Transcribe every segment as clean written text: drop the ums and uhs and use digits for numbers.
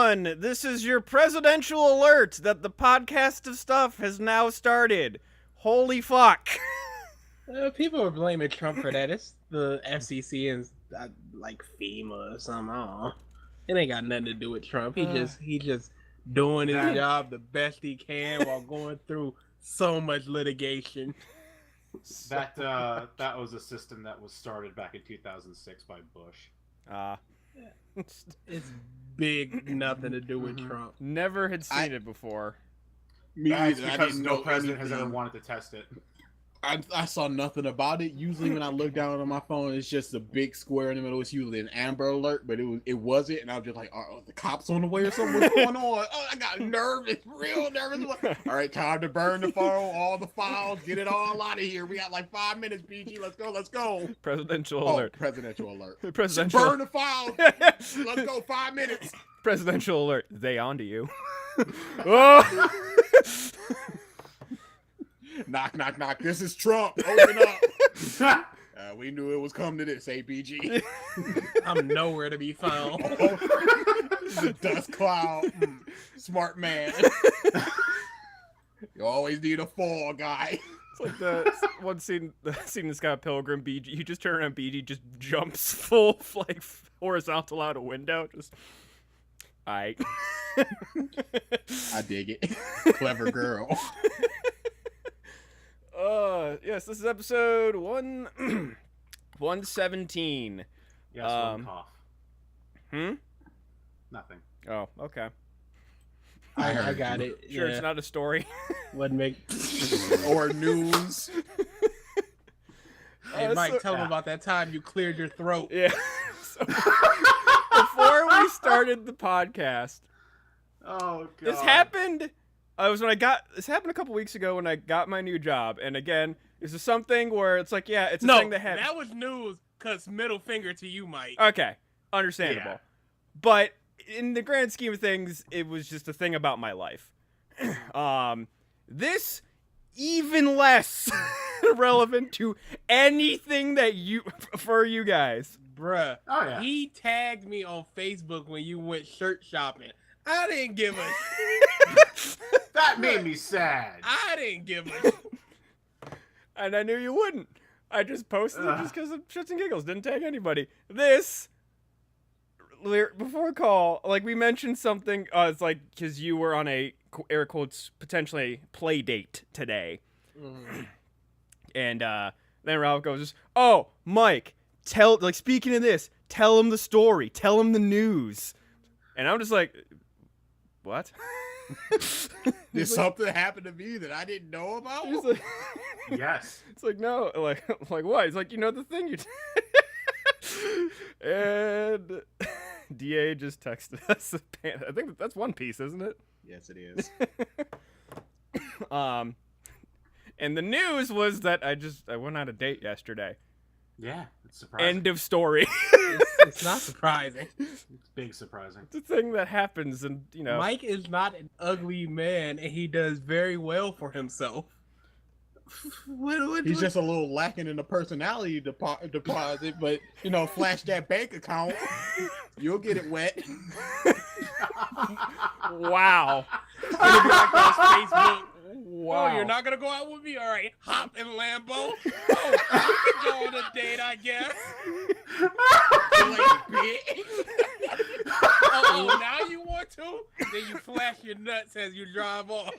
everyone. This is your presidential alert that the podcast of stuff has now started. Holy fuck. People are blaming Trump for that. It's the FCC and like FEMA or something. I don't know. It ain't got nothing to do with Trump. He just doing his job the best he can while going through so much litigation. That was a system that was started back in 2006 by Bush. It's big nothing to do with Trump. Never had seen it before. Me That's either. I because didn't no know president has anything. ever wanted to test it. I saw nothing about it. Usually when I look down on my phone, it's just a big square in the middle. It's usually an Amber Alert, but it wasn't. And I was just like, are the cops on the way or something? What's going on? Oh, I got nervous, real nervous. All right, time to burn the phone, all the files, get it all out of here. We got like 5 minutes, PG. Let's go. Presidential alert. Presidential alert. Presidential. Burn the files. Let's go, 5 minutes. Presidential alert. They on to you. Oh! Knock, knock, knock. This is Trump. Open up. We knew it was coming to this, APG. I'm nowhere to be found. The dust cloud. Smart man. You always need a fall guy. It's like the one scene in Scott Pilgrim. BG, you just turn around, BG just jumps full like horizontal out a window. Just, I dig it. Clever girl. Yes, this is episode 117. Yes, one cough. Nothing. Oh, okay. I got it. Sure, it's not a story. Wouldn't make Or news. Hey, Mike, tell them about that time you cleared your throat. Yeah. So, before we started the podcast, Oh god. this happened. This happened a couple weeks ago when I got my new job, and again, this is something where it's like, yeah, it's a thing that happened. That was news, cause middle finger to you, Mike. Okay, understandable. Yeah. But in the grand scheme of things, it was just a thing about my life. This even less relevant to anything that for you guys. Bruh. Oh yeah. He tagged me on Facebook when you went shirt shopping. I didn't give a That made me sad. I didn't give a And I knew you wouldn't. I just posted it just because of shits and giggles. Didn't tag anybody. This, before call, like we mentioned something, it's like, because you were on a, air quotes, potentially play date today. And then Ralph goes, oh, Mike, speaking of this, tell him the story. Tell him the news. And I'm just like, what? Did something happen to me that I didn't know about? He's like, Yes. it's like, no, like what? It's like, you know the thing you and DA just texted us. I think that's One Piece, isn't it? Yes, it is. And the news was that I went on a date yesterday. Yeah, it's surprising. End of story. It's not surprising. It's big surprising. It's a thing that happens, and Mike is not an ugly man, and he does very well for himself. He's just a little lacking in the personality deposit, but flash that bank account, you'll get it wet. Wow. It'll be like on Facebook. Wow. Oh, you're not gonna go out with me? All right, hop in Lambo. Oh, we can go on a date, I guess. Oh, now you want to? Then you flash your nuts as you drive off.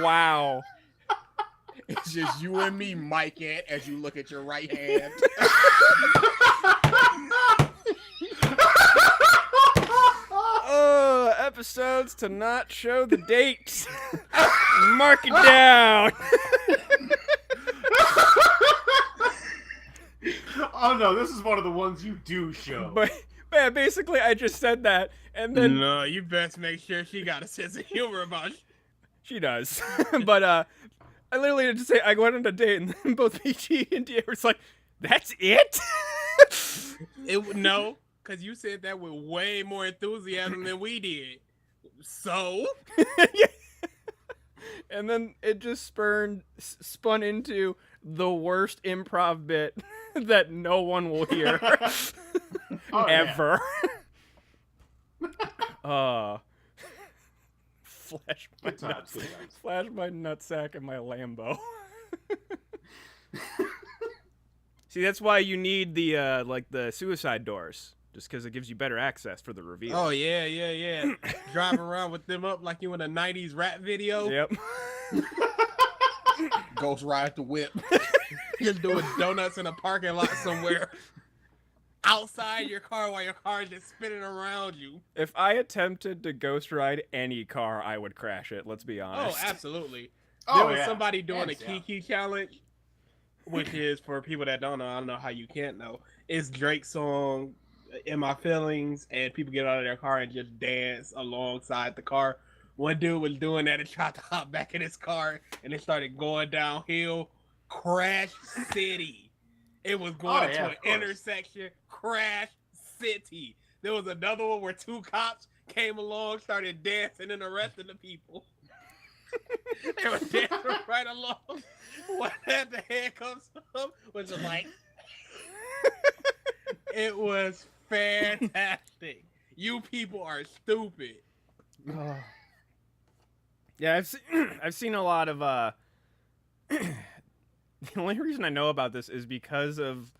Wow. It's just you and me, Mike, as you look at your right hand. Episodes to not show the dates. Mark it down. Oh no, this is one of the ones you do show. But yeah, basically, I just said that, and then No, you best make sure she got a sense of humor about it. she does. But I literally had to say I went on a date, and then both PG and DA were like, "That's it." No, because you said that with way more enthusiasm than we did. So? Yeah. And then it just spun into the worst improv bit that no one will hear Oh, ever. Flash my Good times, good times. Flash my nutsack and my Lambo. See, that's why you need the like the suicide doors, just because it gives you better access for the reveal. Oh yeah. Drive around with them up like you in a '90s rap video. Yep. Ghost ride the whip. Just doing donuts in a parking lot somewhere. Outside your car while your car is just spinning around you. If I attempted to ghost ride any car, I would crash it. Let's be honest. Oh, absolutely. Oh, There was yeah. somebody doing Hands a down. Kiki challenge, which is for people that don't know. I don't know how you can't know. It's Drake's song "In My Feelings," and people get out of their car and just dance alongside the car. One dude was doing that and tried to hop back in his car, and it started going downhill. Crash City. It was going Oh, into yeah, an of course. intersection. Crash City. There was another one where two cops came along, started dancing, and arresting the people. They were dancing right along. One had the handcuffs up, was just like, it was fantastic. You people are stupid. Yeah, I've seen a lot of the only reason I know about this is because of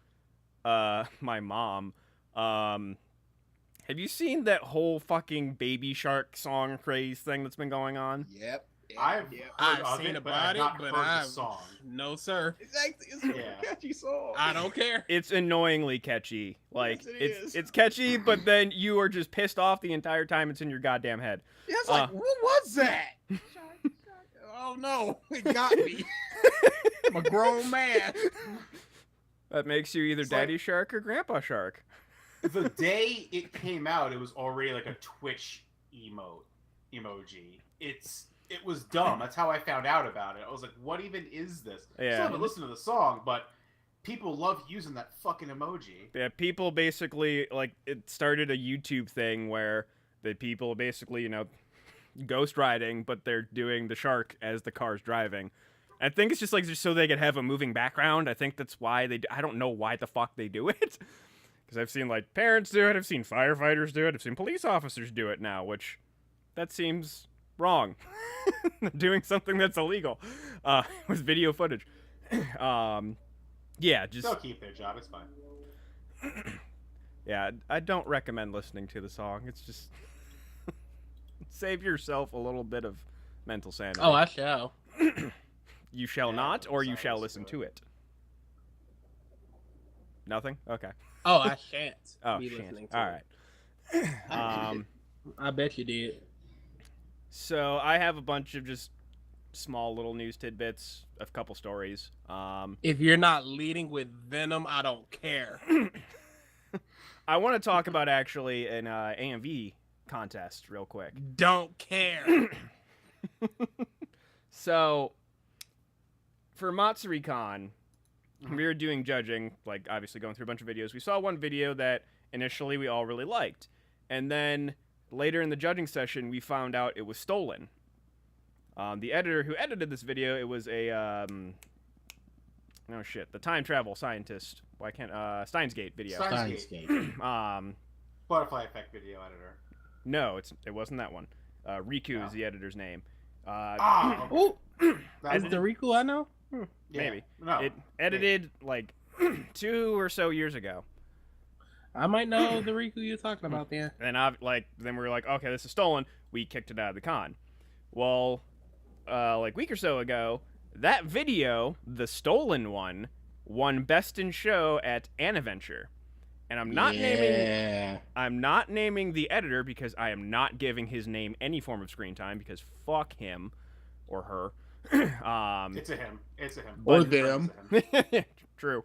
my mom. Have you seen that whole fucking Baby Shark song craze thing that's been going on? Yep. I've heard I've of seen it, but about I've it, not but heard I've the song. no sir. It's a Yeah. catchy song. I don't care. It's annoyingly catchy. Like Yes, it is. it's catchy, but then you are just pissed off the entire time it's in your goddamn head. Yeah, it's like, what was that? Oh no, it got me. I'm a grown man. That makes you either It's like- Daddy Shark or Grandpa Shark. The day it came out, it was already like a Twitch emoji. It was dumb. That's how I found out about it. I was like, what even is this? I Yeah. still haven't listened to the song, but people love using that fucking emoji. Yeah, people basically like it started a YouTube thing where the people basically, ghost riding, but they're doing the shark as the car's driving. I think it's just so they could have a moving background. I think that's why I don't know why the fuck they do it. Because I've seen like parents do it, I've seen firefighters do it, I've seen police officers do it now, which that seems wrong. Doing something that's illegal with video footage. Yeah, just They'll keep their job. It's fine. yeah, I don't recommend listening to the song. It's just save yourself a little bit of mental sanity. Oh, I shall. You shall Yeah, not, or you sorry, shall listen listen to to it. Nothing? Okay. Oh, I shan't Oh, be shan't. listening to All it. right. I bet you did. So I have a bunch of just small little news tidbits, a couple stories. If you're not leading with Venom, I don't care. I want to talk about actually an AMV contest real quick. Don't care. So for MatsuriCon, we were doing judging, like obviously going through a bunch of videos. We saw one video that initially we all really liked, and then later in the judging session, we found out it was stolen. The editor who edited this video, it was a the time travel scientist. Why can't Steins Gate video? Steins Gate. Butterfly Effect video editor. No, it wasn't that one. Riku is the editor's name. Ah, Ooh, that is one. the Riku I know? Yeah. maybe. No. It edited like 2 or so years ago. I might know the Riku you're talking about then. And then we were like, okay, this is stolen. We kicked it out of the con. Well, like a week or so ago, that video, the stolen one, won Best in Show at Anaventure. And I'm not naming the editor because I am not giving his name any form of screen time because fuck him or her. It's a him. It's a him. Or It's a them. him. True.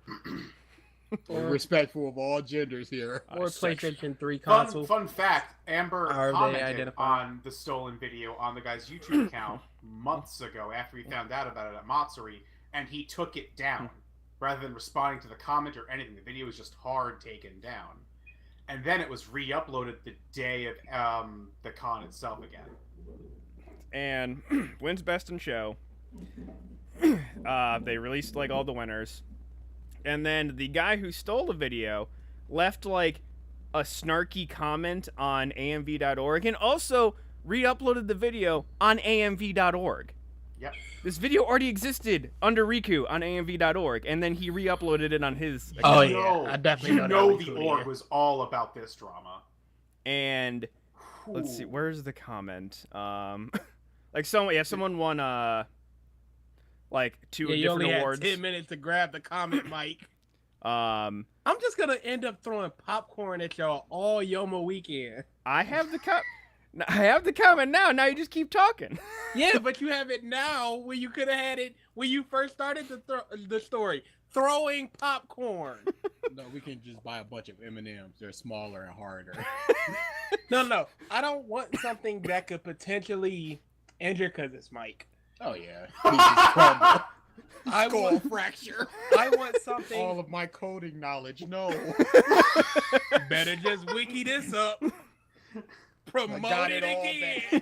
We're respectful of all genders here. Or Section. PlayStation 3 console. Fun fact, Amber Are they commented identified? on the stolen video on the guy's YouTube account months ago after he found out about it at Matsuri, and he took it down. Rather than responding to the comment or anything, the video was just hard taken down. And then it was re-uploaded the day of the con itself again. And wins Best in Show. They released like all the winners, and then the guy who stole the video left like a snarky comment on AMV.org, and also re-uploaded the video on amv.org. Yep. This video already existed under Riku on amv.org, and then he re-uploaded it on his account. Oh, You yeah. know- I definitely you know know that the was org cool, was all about this drama. And let's see, Ooh. where's the comment? Like someone won like two yeah, you different only awards. had 10 minutes to grab the comment, Mike. Um, I'm just gonna end up throwing popcorn at y'all all Yoma weekend. I have the comment now. Now you just keep talking. Yeah, but you have it now when you could have had it when you first started the story. Throwing popcorn. No, we can just buy a bunch of M&Ms. They're smaller and harder. No. I don't want something that could potentially injure because it's Mike. Oh yeah. Pieces crumble. I Skull want, fracture. I want something. All of my coding knowledge. No. Better just wiki this up. Promote got it it all again.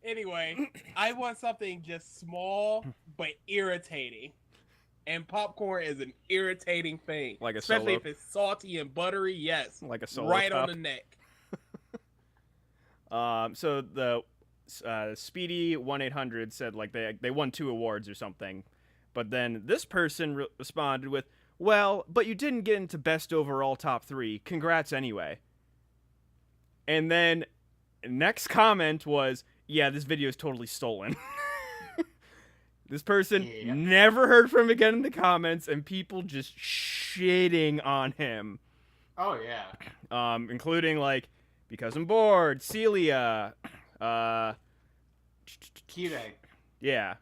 Anyway, I want something just small but irritating. And popcorn is an irritating thing. Like a especially Solo? if it's salty and buttery, yes. Like a Solo right cup. on the neck. So the Speedy 1-800 said like they won 2 awards or something, but then this person responded with, "Well, but you didn't get into best overall top 3. Congrats anyway." And then next comment was, "Yeah, this video is totally stolen." This person Yeah. never heard from him again in the comments, and people just shitting on him. Oh yeah. Including like because I'm bored, Celia, Kire. yeah,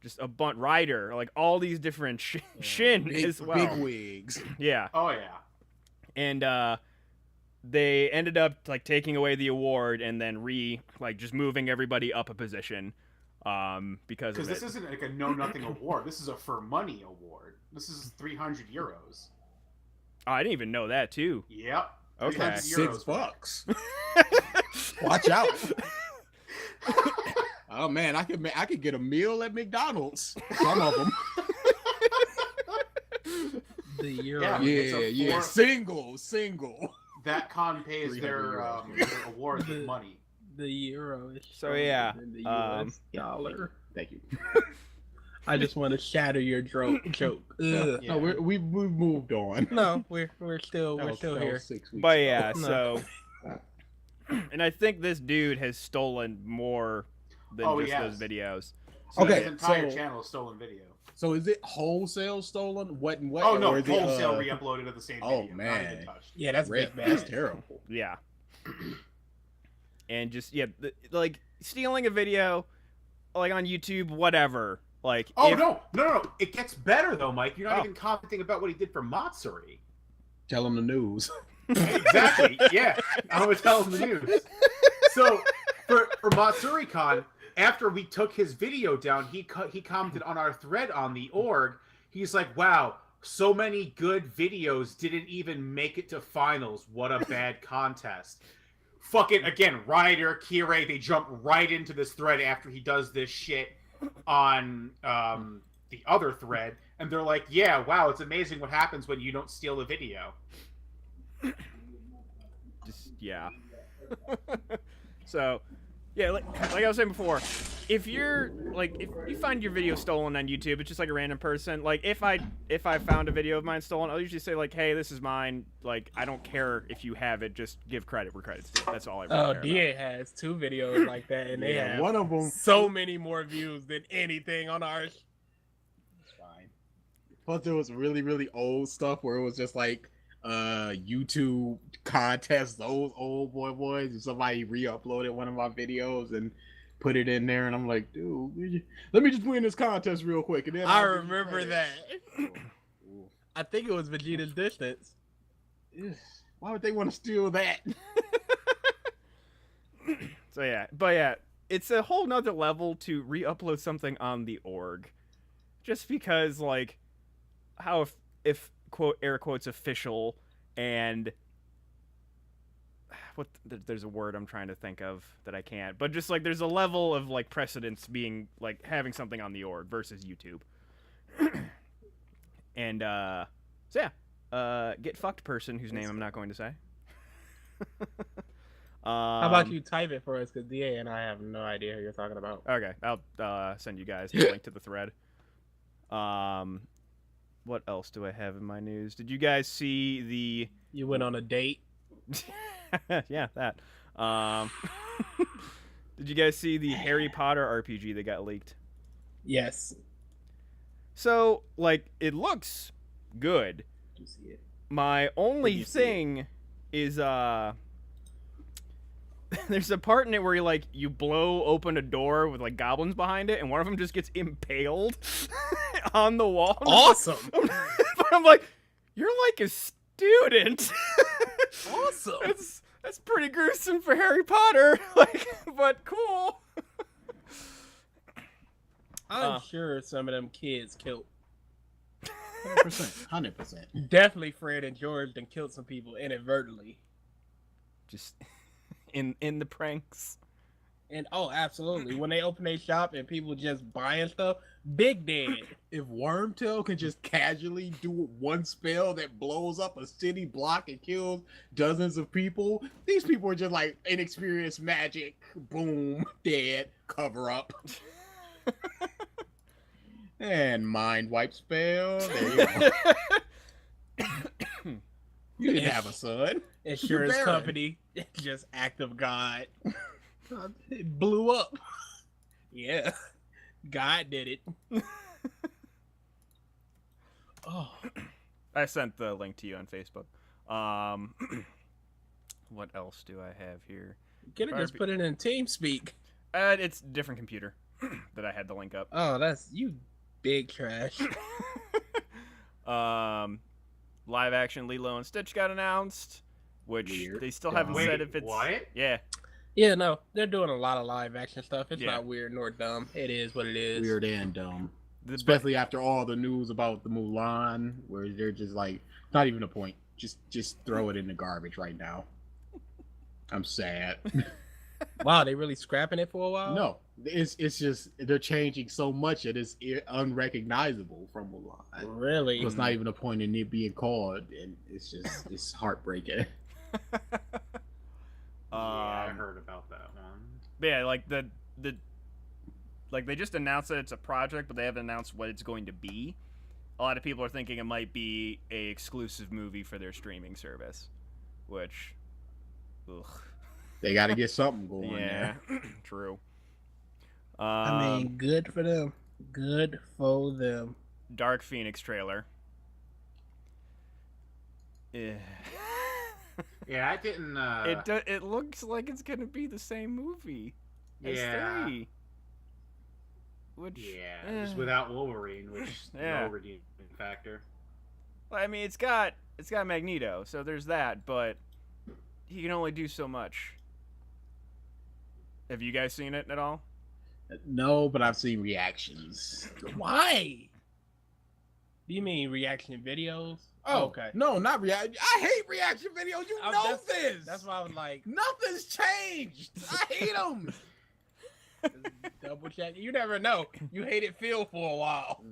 just a bunch Ryder, like all these different Shin big, as well. Big wigs. Yeah, Oh yeah. and they ended up like taking away the award and then just moving everybody up a position, because Because of this it. isn't like a know nothing award. This is a for money award. This is 300 euros. Oh, I didn't even know that too. Yep. Okay. 300 euros. $6. Watch out. Oh man, I could get a meal at McDonald's. Some of them. The euro. Yeah. It's a Yeah. Single. That con pays 300 their euros. their awards with money. The euro is So, yeah, stronger than the US dollar. Thank you. I just want to shatter your joke. Ugh. Yeah. No, we've moved on. No, we're still That was here. 6 weeks But ago. yeah, No. so, and I think this dude has stolen more than Oh, just he those has. videos. So Okay, his entire so- channel is stolen video. So is it wholesale stolen? What? Oh no, or is it, wholesale re-uploaded of the same oh, video. Not man. even touched. Yeah, that's Red, big that's bad. terrible. Yeah. And just like stealing a video, like on YouTube, whatever. Like, Oh if- no! It gets better though, Mike. You're not Oh. even commenting about what he did for Matsuri. Tell them the news. Exactly. Yeah, I'm gonna tell him the news. So for Matsuri-Con, after we took his video down, he commented on our thread on the org. He's like, "Wow, so many good videos didn't even make it to finals. What a bad contest." Fucking again, Ryder, Kire, they jump right into this thread after he does this shit on the other thread, and they're like, "Yeah, wow, it's amazing what happens when you don't steal a video." just yeah. So, yeah, like I was saying before, if you're like if you find your video stolen on YouTube, it's just like a random person. Like if I found a video of mine stolen, I'll usually say like, "Hey, this is mine." Like I don't care if you have it, just give credit where credit's due. That's all I really Oh, care about. DA has 2 videos like that, and they Yeah, have one of them. so many more views than anything on ours. It's fine. Plus, there was really old stuff where it was just like YouTube contests, those old boys. And somebody re-uploaded one of my videos and put it in there, and I'm like, dude, let me just win this contest real quick. And then I I'll give you remember credit. that. Ooh. I think it was Vegeta's Distance. Ugh. Why would they want to steal that? So yeah, but yeah, it's a whole nother level to re-upload something on the org, just because like how if quote air quotes official and there's a word I'm trying to think of that I can't, but just like there's a level of like precedence being like having something on the org versus YouTube. And so yeah, get fucked person whose name I'm not going to say. How about you type it for us? Because DA and I have no idea who you're talking about. Okay, I'll send you guys the link to the thread. What else do I have in my news? Did you guys see the? You went on a date. Yeah, that. Did you guys see the Harry Potter RPG that got leaked? Yes. So, like, it looks good. You see it. My only you see thing is there's a part in it where you blow open a door with like goblins behind it, and one of them just gets impaled on the wall. Awesome. But I'm like, you're like a student. Awesome. That's pretty gruesome for Harry Potter. Like, but cool. I'm sure some of them kids killed. 100%. 100%. Definitely Fred and George done killed some people inadvertently. Just in the pranks. And oh, absolutely. When they open their shop and people just buying stuff, big dead. If Wormtail can just casually do one spell that blows up a city block and kills dozens of people, these people are just like inexperienced magic. Boom, dead, cover up. And mind wipe spell. There you go. You didn't have a son. Insurance You're company, just act of God. It blew up. Yeah, God did it. Oh, I sent the link to you on Facebook. What else do I have here? could have just put it in TeamSpeak. It's a different computer that I had the link up. Oh, that's you, big trash. Live action Lilo and Stitch got announced, which Weird. they still haven't Wait, said if it's what? Yeah. Yeah, no, they're doing a lot of live action stuff. It's Yeah. not weird nor dumb. It is what it is. Weird and dumb. The- Especially after all the news about the Mulan, where they're just like, not even a point. Just throw it in the garbage right now. I'm sad. Wow, they really scrapping it for a while? No, it's just they're changing so much that it's unrecognizable from Mulan. Really? So it's not even a point in it being called, and it's heartbreaking. Yeah, I heard about that one. But yeah, like the like they just announced that it's a project, but they haven't announced what it's going to be. A lot of people are thinking it might be a exclusive movie for their streaming service, which, ugh, They got to get something going yeah, there. true. I mean, good for them. Good for them. Dark Phoenix trailer. Yeah. Yeah, I didn't. It looks like it's gonna be the same movie as Yeah. 3. Which Yeah, just without Wolverine, which is Yeah. no redeeming factor. Well, I mean, it's got Magneto, so there's that, but he can only do so much. Have you guys seen it at all? No, but I've seen reactions. Why? Do you mean reaction videos? Oh, okay. No, not reaction. I hate reaction videos. You know that's, this. That's why I was like, Nothing's changed. I hate them. double check. You never know. You hated Phil for a while.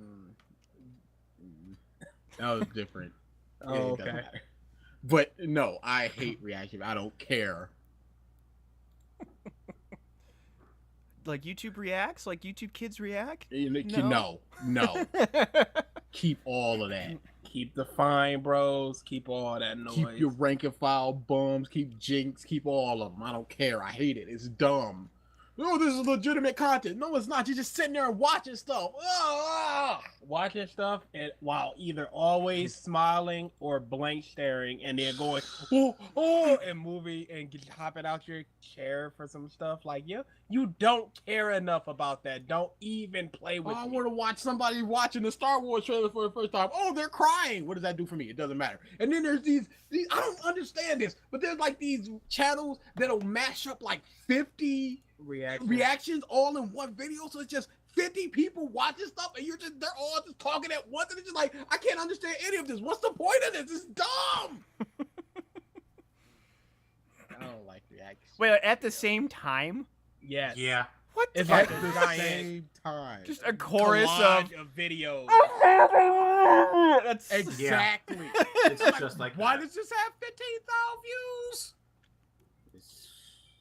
That was different. Oh, It doesn't okay. matter. But no, I hate reaction. I don't care. Like YouTube reacts? Like YouTube Kids react? No, keep all of that. Keep the fine bros. Keep all that noise. Keep your rank and file bums. Keep Jinx. Keep all of them. I don't care. I hate it. It's dumb. Oh, this is legitimate content. No, it's not. You're just sitting there and watching stuff. Ah! Watching stuff and while either always smiling or blank staring, and then going oh, and moving and hopping out your chair for some stuff. Like you don't care enough about that. Don't even play with I it. want to watch somebody watching the Star Wars trailer for the first time. Oh, they're crying. What does that do for me? It doesn't matter. And then there's these I don't understand this, but there's like these channels that'll mash up like 50 reactions all in one video. So it's just 50 people watching stuff, and they're all just talking at once, and it's just like, I can't understand any of this. What's the point of this? It's dumb. I don't like reactions. Wait, at the same time? Yes. Yeah. What? It's At like the a giant same time. Just a chorus collage of videos. That's Exactly. It's just like Why that. does this have 15,000 views?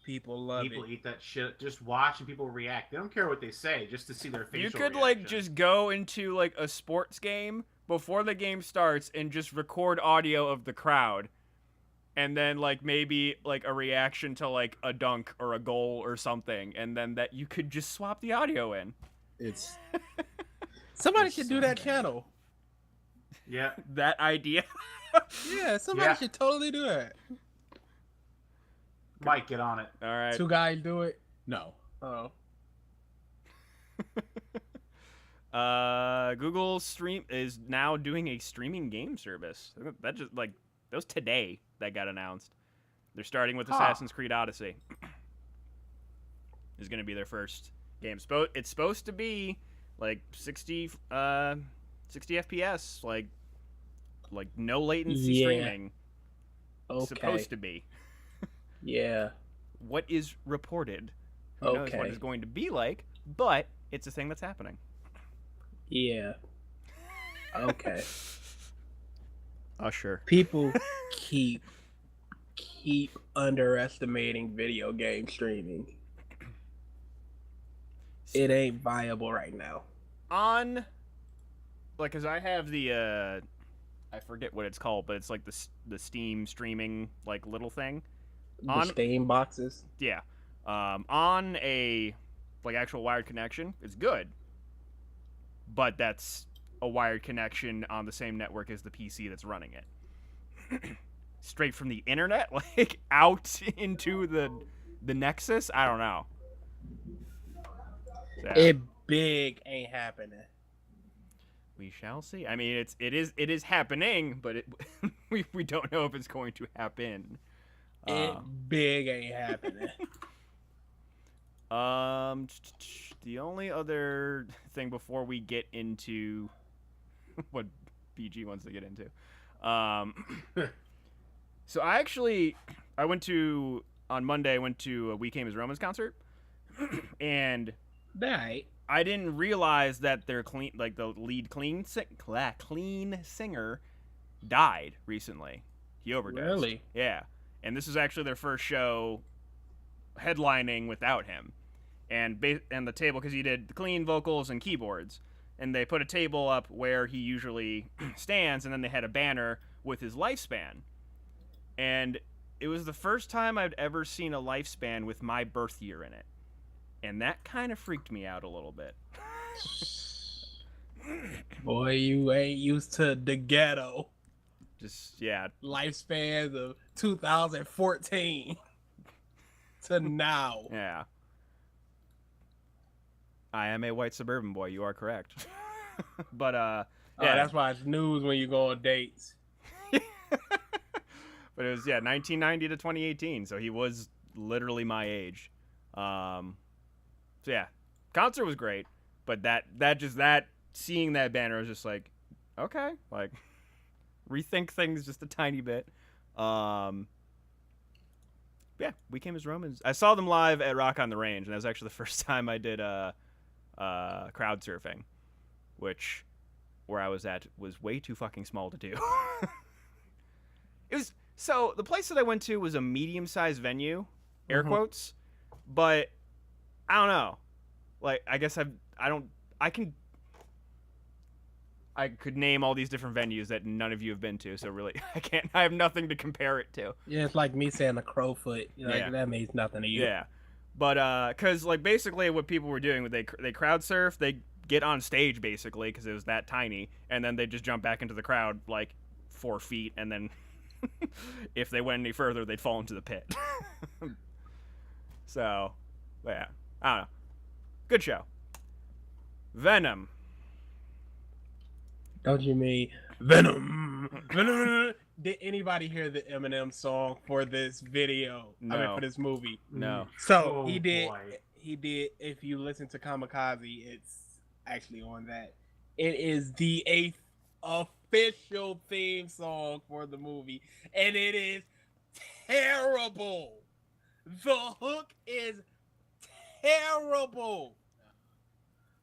People love People it. eat that shit. Just watching people react. They don't care what they say, just to see their facial You could reaction. like just go into like a sports game before the game starts and just record audio of the crowd. And then like maybe like a reaction to like a dunk or a goal or something, and then that you could just swap the audio in. It's Somebody It's should so do that bad. channel. Yeah. That idea. Yeah, somebody Yeah. should totally do that. Mike, get on it. All right. Two guys do it. no. Oh, Google Stream is now doing a streaming game service. That just like that was today that got announced. They're starting with Huh. Assassin's Creed Odyssey. Is going to be their first game. It's supposed to be like 60 FPS, like no latency Yeah. streaming. okay. Supposed to be. Yeah. What is reported? Who knows what Okay. it's going to be like? But it's a thing that's happening. Yeah. Okay. Usher. People keep underestimating video game streaming. It ain't viable right now. On like, cause I have the I forget what it's called, but it's like the Steam streaming like little thing. The On- Steam boxes. Yeah. On a like actual wired connection, it's good. But that's a wired connection on the same network as the PC that's running it. Straight from the internet, like out into the Nexus. I don't know. So, It big ain't happening. we shall see. I mean, it is happening, but we don't know if it's going to happen. It big ain't happening. The only other thing before we get into what BG wants to get into, so I went to on Monday. I went to a We Came as Romans concert, and Right. I didn't realize that their the lead clean singer died recently. He overdosed. Really? Yeah. And this is actually their first show headlining without him. And the table, because he did clean vocals and keyboards, and they put a table up where he usually stands, and then they had a banner with his lifespan. And it was the first time I'd ever seen a lifespan with my birth year in it. And that kind of freaked me out a little bit. Boy, you ain't used to the ghetto Just, yeah. lifespans of 2014 to now. Yeah. I am a white suburban boy, you are correct. But, Oh, yeah. that's why it's news when you go on dates. But it was 1990 to 2018, so he was literally my age. So yeah, concert was great, but that seeing that banner was just like, okay, like rethink things just a tiny bit. Yeah, We Came as Romans. I saw them live at Rock on the Range, and that was actually the first time I did crowd surfing, which where I was at was way too fucking small to do. It was so the place that I went to was a medium-sized venue, air Mhm. quotes, but I don't know. Like I guess I could name all these different venues that none of you have been to, so really I have nothing to compare it to. Yeah, it's like me saying a crowfoot. Like, Yeah. that means nothing to you. Yeah. But cuz like basically what people were doing, they crowd surf, they get on stage basically because it was that tiny, and then they just jump back into the crowd like 4 feet, and then if they went any further they'd fall into the pit. So yeah, I don't know. Good show. Venom. Don't you mean Venom? Venom. Did anybody hear the Eminem song for this video? I mean, No. for this movie. No. So Oh, he did. boy. He did. If you listen to Kamikaze, it's actually on that. It is the 8th official theme song for the movie, and it is terrible. The hook is terrible.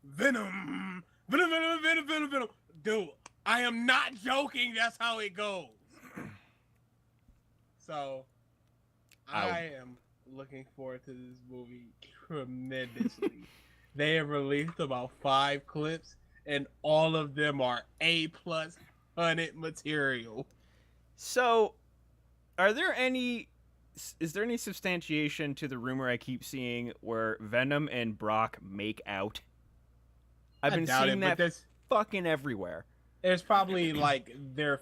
Venom, venom, venom, venom, venom, venom. Dude, I am not joking. That's how it goes. So, I am looking forward to this movie tremendously. They have released about 5 clips, and all of them are A+ hunted material. So, is there any substantiation to the rumor I keep seeing where Venom and Brock make out? I've been doubt seeing it, but that fucking everywhere. there's probably like there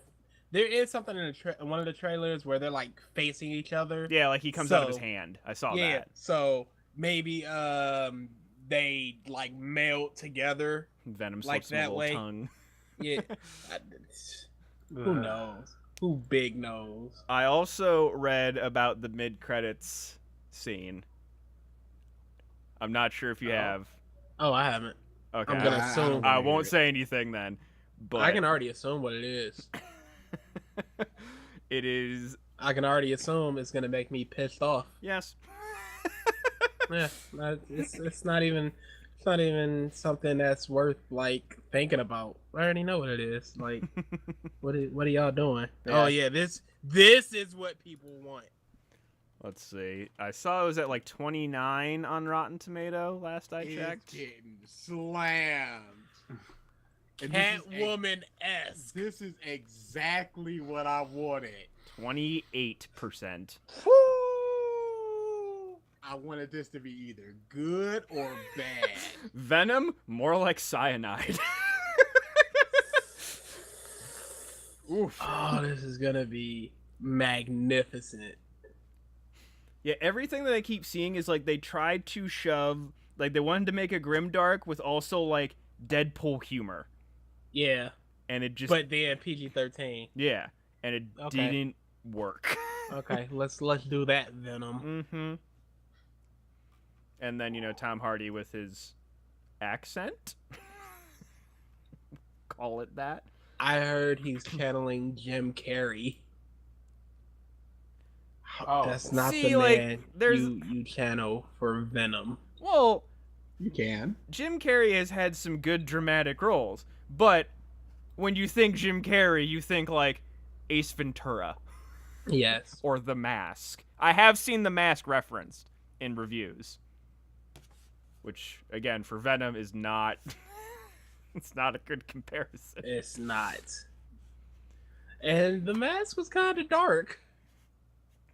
is something in one of the trailers where they're like facing each other. Yeah, like he comes out of his So- hand. I saw Yeah, that. so maybe they like meld together. Venom like slips him a that little way. tongue. Yeah, who knows? Who big knows? I also read about the mid-credits scene. I'm not sure if you Oh. have. Oh, I haven't. Okay. I'm gonna I assume. don't I wanna won't hear say anything then. But I can already assume what it is. it is I can already assume it's gonna make me pissed off. yes. Yeah, it's not even something that's worth like thinking about. I already know what it is. Like, what are y'all doing? Yeah. Oh yeah, this is what people want. Let's see. I saw it was at like 29 on Rotten Tomato last I It's checked. getting slammed. And this is Catwoman-esque. This is exactly what I wanted. 28%. I wanted this to be either good or bad. Venom, more like cyanide. Oof. Oh, this is gonna be magnificent. Yeah, everything that I keep seeing is like they tried to shove, like they wanted to make a grimdark with also like Deadpool humor, Yeah, and it just but then PG-13. yeah, and it Okay. didn't work. Okay, let's do that, Venom. Mm-hmm. And then Tom Hardy with his accent, call it that. I heard he's channeling Jim Carrey. Oh. That's not See, the like, man there's- you channel for Venom. Well, You can. Jim Carrey has had some good dramatic roles, but when you think Jim Carrey, you think like Ace Ventura Yes. or The Mask. I have seen The Mask referenced in reviews, which again for Venom is not it's not a good comparison. It's not. And The Mask was kind of dark,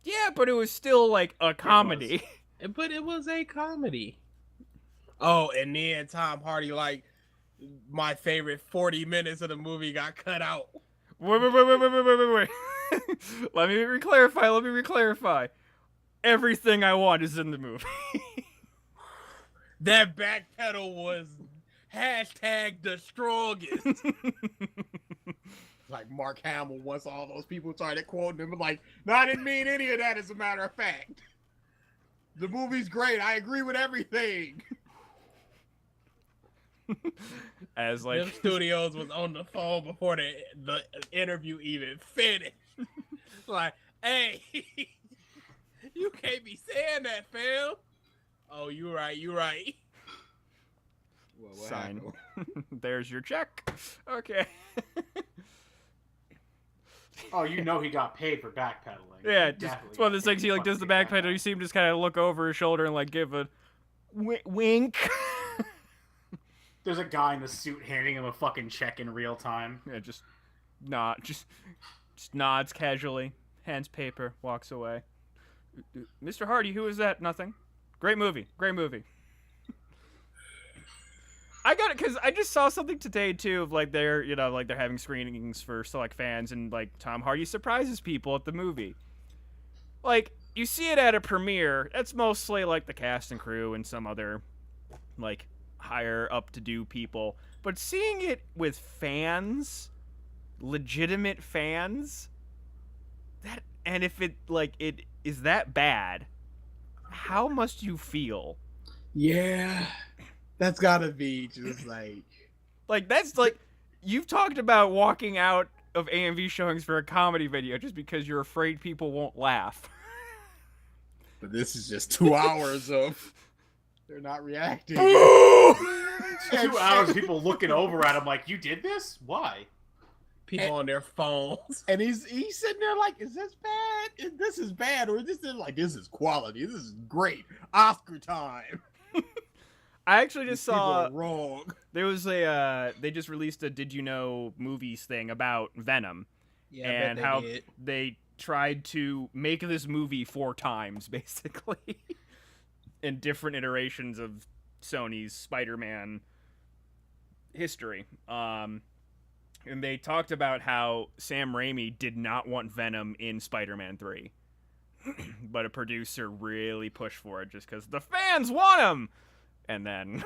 Yeah, but it was still like a comedy. but it was a comedy. Oh, and then Tom Hardy, like, my favorite 40 minutes of the movie got cut out. Wait. Let me reclarify. Everything I want is in the movie. That backpedal was hashtag the strongest. Like Mark Hamill, once all those people started quoting him, like, no, I didn't mean any of that, as a matter of fact. The movie's great. I agree with everything. As Them like studios was on the phone before the interview even finished. Like, hey, you can't be saying that, fam. Oh, you right. Well, sign. There's your check. Okay. Oh, he got paid for backpedaling. Yeah, He just definitely it's one of got those things paid he like fucking does the get backpedal. You see him just kind of look over his shoulder and like give a wink. There's a guy in the suit handing him a fucking check in real time. Yeah, just nods casually, hands paper, walks away. Mr. Hardy, who is that? Nothing. Great movie. I got it because I just saw something today too of like they're having screenings for select fans and like Tom Hardy surprises people at the movie. Like you see it at a premiere, that's mostly like the cast and crew and some other like higher up to do people, but seeing it with fans, legitimate fans, that and if it is that bad, how must you feel? Yeah, that's gotta be just like That's like you've talked about walking out of AMV showings for a comedy video just because you're afraid people won't laugh. But this is just 2 hours of they're not reacting. 2 hours of people looking over at him like, you did this? Why? people on their phones. And he's sitting there like, is this bad? This is bad, or is this like this is quality? This is great. Oscar time. I actually just These people saw are wrong. there was they just released a Did You Know movies thing about Venom Yeah, and I bet how they did. they tried to make this movie 4 times basically in different iterations of Sony's Spider-Man history. And they talked about how Sam Raimi did not want Venom in Spider-Man 3. But a producer really pushed for it just because the fans want him. And then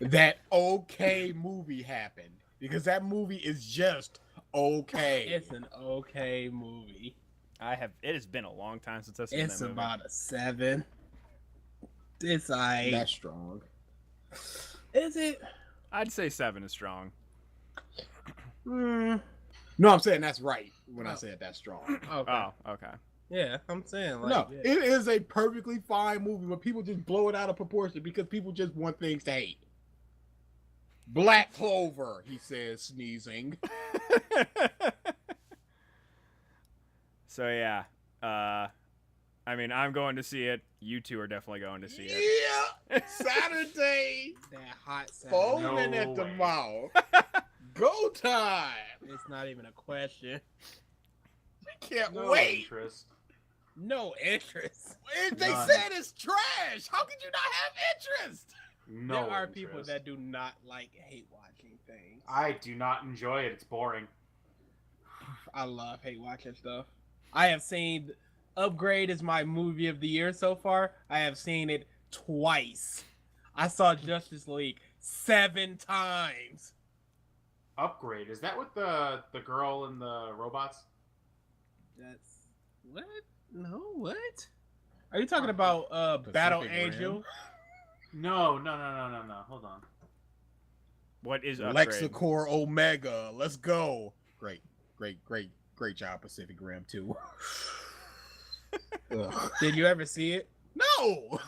That okay movie happened. Because that movie is just okay. It's an okay movie. it has been a long time since I've seen It's that movie. about a 7. It's like, That's strong. is it? I'd say 7 is strong. Mm, No, I'm saying that's right when I said that's strong. okay. Oh, okay. Yeah, I'm saying like No, yeah. it is a perfectly fine movie, but people just blow it out of proportion because people just want things to hate. Black Clover, he says, sneezing. So yeah, I mean, I'm going to see it. You two are definitely going to see it. Yeah, Saturday, that hot Saturday. foaming No at the way. mouth. Go time. It's not even a question. Can't No wait. interest. No interest. They None. said it's trash. How could you not have interest? No there are interest. people that do not like hate watching things. I do not enjoy it. It's boring. I love hate watching stuff. I have seen Upgrade is my movie of the year so far. I have seen it twice. I saw Justice League 7 times. Upgrade. Is that with the girl and the robots? That's what? No, what? Are you talking about Battle Pacific Angel? Rim? No. Hold on. What is Upgrade? Lexicor Omega. Let's go. Great job, Pacific Rim 2. Ugh. Did you ever see it? No!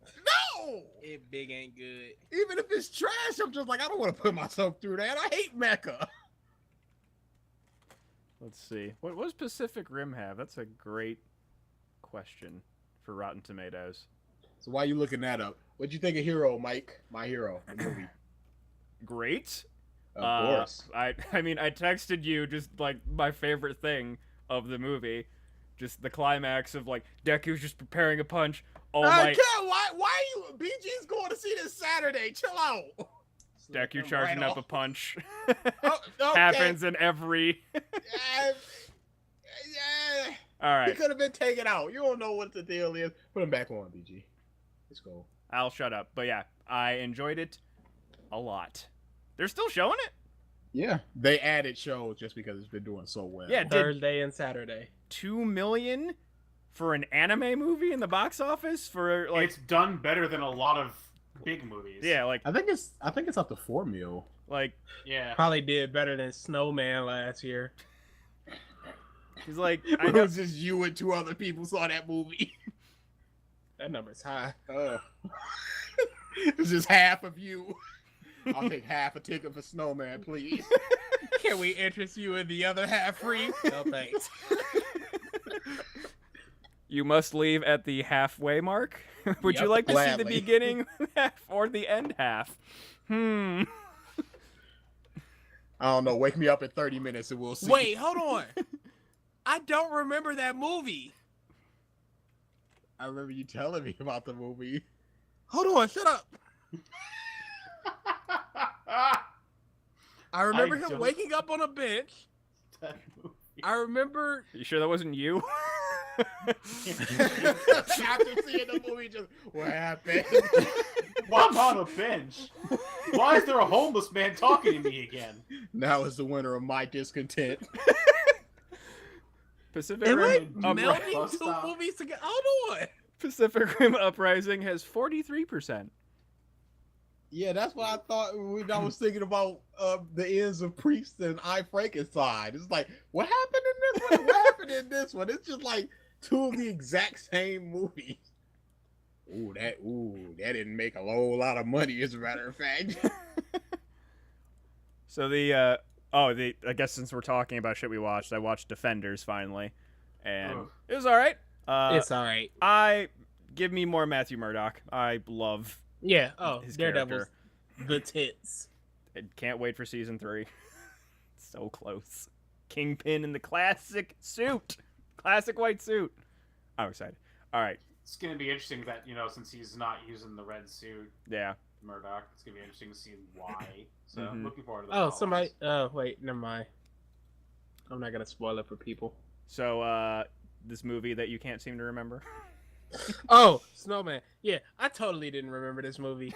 No! It big ain't good. Even if it's trash, I'm just like, I don't want to put myself through that. I hate Mecha. Let's see. What does Pacific Rim have? That's a great question for Rotten Tomatoes. So why you looking that up? What'd you think of Hero, Mike? My Hero, the movie. Great. Of course. I mean, I texted you just like my favorite thing of the movie, just the climax of like Deku's just preparing a punch. Oh I my! can't. Why are you? BG's going to see this Saturday. Chill out. Deku Right charging up off. a punch Oh, okay. happens in every. Yeah. All He right, could have been taken out. You don't know what the deal is. Put him back on, BG. Let's go. I'll shut up. But yeah, I enjoyed it a lot. They're still showing it. Yeah. They added shows just because it's been doing so well. Yeah, did Thursday and Saturday. 2 million for an anime movie in the box office for like It's done better than a lot of big movies. yeah, like I think it's up to 4 mil. Yeah. Probably did better than Snowman last year. he's like It was just you and 2 other people saw that movie. That number's high. It's just half of you. I'll take half a ticket for Snowman, please. Can we interest you in the other half free? No thanks. You must leave at the halfway mark. Would you Yep, like to see gladly. the beginning half or the end half? I don't know. Wake me up in 30 minutes and we'll see. Wait, hold on. I don't remember that movie. I remember you telling me about the movie. Hold on, shut up. I remember I him don't- waking up on a bench. That movie. I remember You sure that wasn't you? After seeing the movie, just what happened? Why I'm on a bench? Why is there a homeless man talking to me again? Now is the winner of my discontent. Pacific am I Rim melding Bus two stop. movies together? Hold on. Pacific Rim Uprising has 43%. Yeah, that's what I thought when I was thinking about the ends of Priest and I Frankenstein. It's like, what happened in this one? What happened in this one? It's just like 2 of the exact same movies. Ooh, that didn't make a whole lot of money, as a matter of fact. So I guess since we're talking about shit we watched, I watched Defenders finally, and Ugh. it was all right. It's all right. I give me more Matthew Murdock. I love Yeah. Oh, his Daredevil's character. the tits. I can't wait for season 3. So close. Kingpin in the classic suit, classic white suit. I'm excited. All right. It's gonna be interesting that since he's not using the red suit, Yeah. Murdoch. It's gonna be interesting to see why. So Mhm. looking forward to that. Oh, somebody. Oh, wait. Never mind. I'm not gonna spoil it for people. So this movie that you can't seem to remember. Oh, Snowman. Yeah, I totally didn't remember this movie.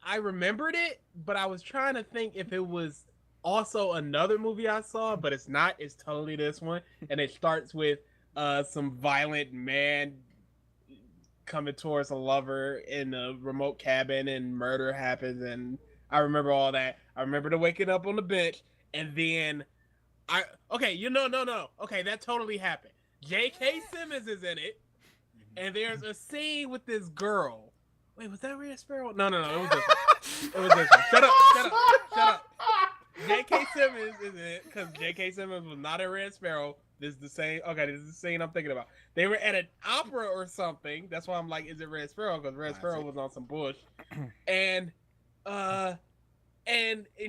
I remembered it, but I was trying to think if it was also another movie I saw, but it's not. It's totally this one, and it starts with some violent man coming towards a lover in a remote cabin, and murder happens, and I remember all that. I remember the waking up on the bench, and then no. Okay, that totally happened. J.K. Simmons is in it, and there's a scene with this girl. Wait, was that Red Sparrow? No, it was this one. It was this one. Shut up. J.K. Simmons is in it, because J.K. Simmons was not a Red Sparrow. This is the same. Okay, this is the scene I'm thinking about. They were at an opera or something. That's why I'm like, is it Red Sparrow? Because Red Sparrow was on some bush, and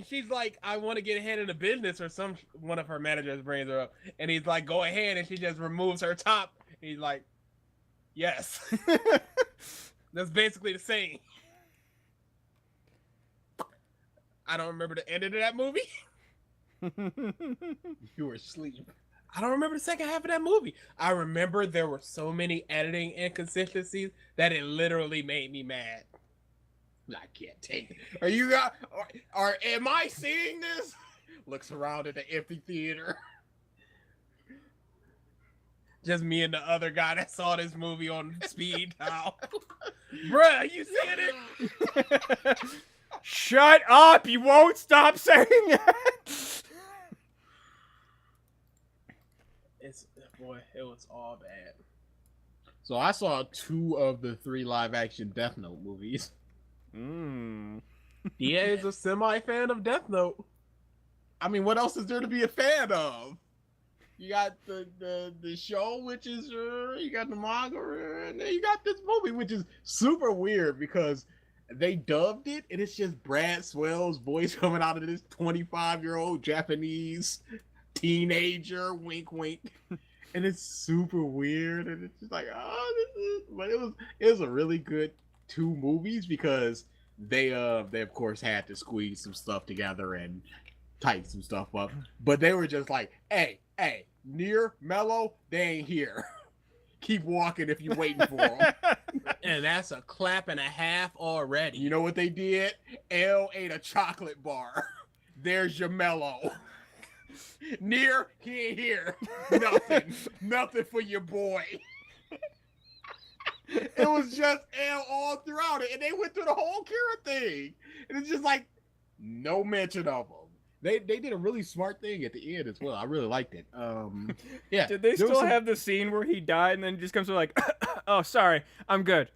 she's like, I want to get ahead in the business, or one of her managers brings her up, and he's like, go ahead, and she just removes her top. And he's like, yes. That's basically the same. I don't remember the end of that movie. You were asleep. I don't remember the second half of that movie. I remember there were so many editing inconsistencies that it literally made me mad. I can't take it. Am I seeing this? Looks around at the empty theater. Just me and the other guy that saw this movie on speed dial. Bruh, you seeing it? Shut up! You won't stop saying it. It was all bad. So I saw 2 of the 3 live action Death Note movies. DA is a semi-fan of Death Note. I mean, what else is there to be a fan of? You got the show, which is you got the manga, and then you got this movie, which is super weird because they dubbed it, and it's just Brad Swell's voice coming out of this 25-year-old Japanese teenager, wink, wink, and it's super weird, and it's just like, but it was a really good 2 movies because they of course had to squeeze some stuff together and tighten some stuff up, but they were just like, hey, Near Mellow, they ain't here. Keep walking if you're waiting for them. And that's a clap and a half already. You know what they did? L ate a chocolate bar. There's your Mellow. Near, he ain't here. Nothing for your boy. It was just L all throughout it, and they went through the whole Kira thing, and it's just like no mention of them. They did a really smart thing at the end as well. I really liked it. Yeah. Did they there was still some- have the scene where he died and then just comes to like, oh, sorry, I'm good.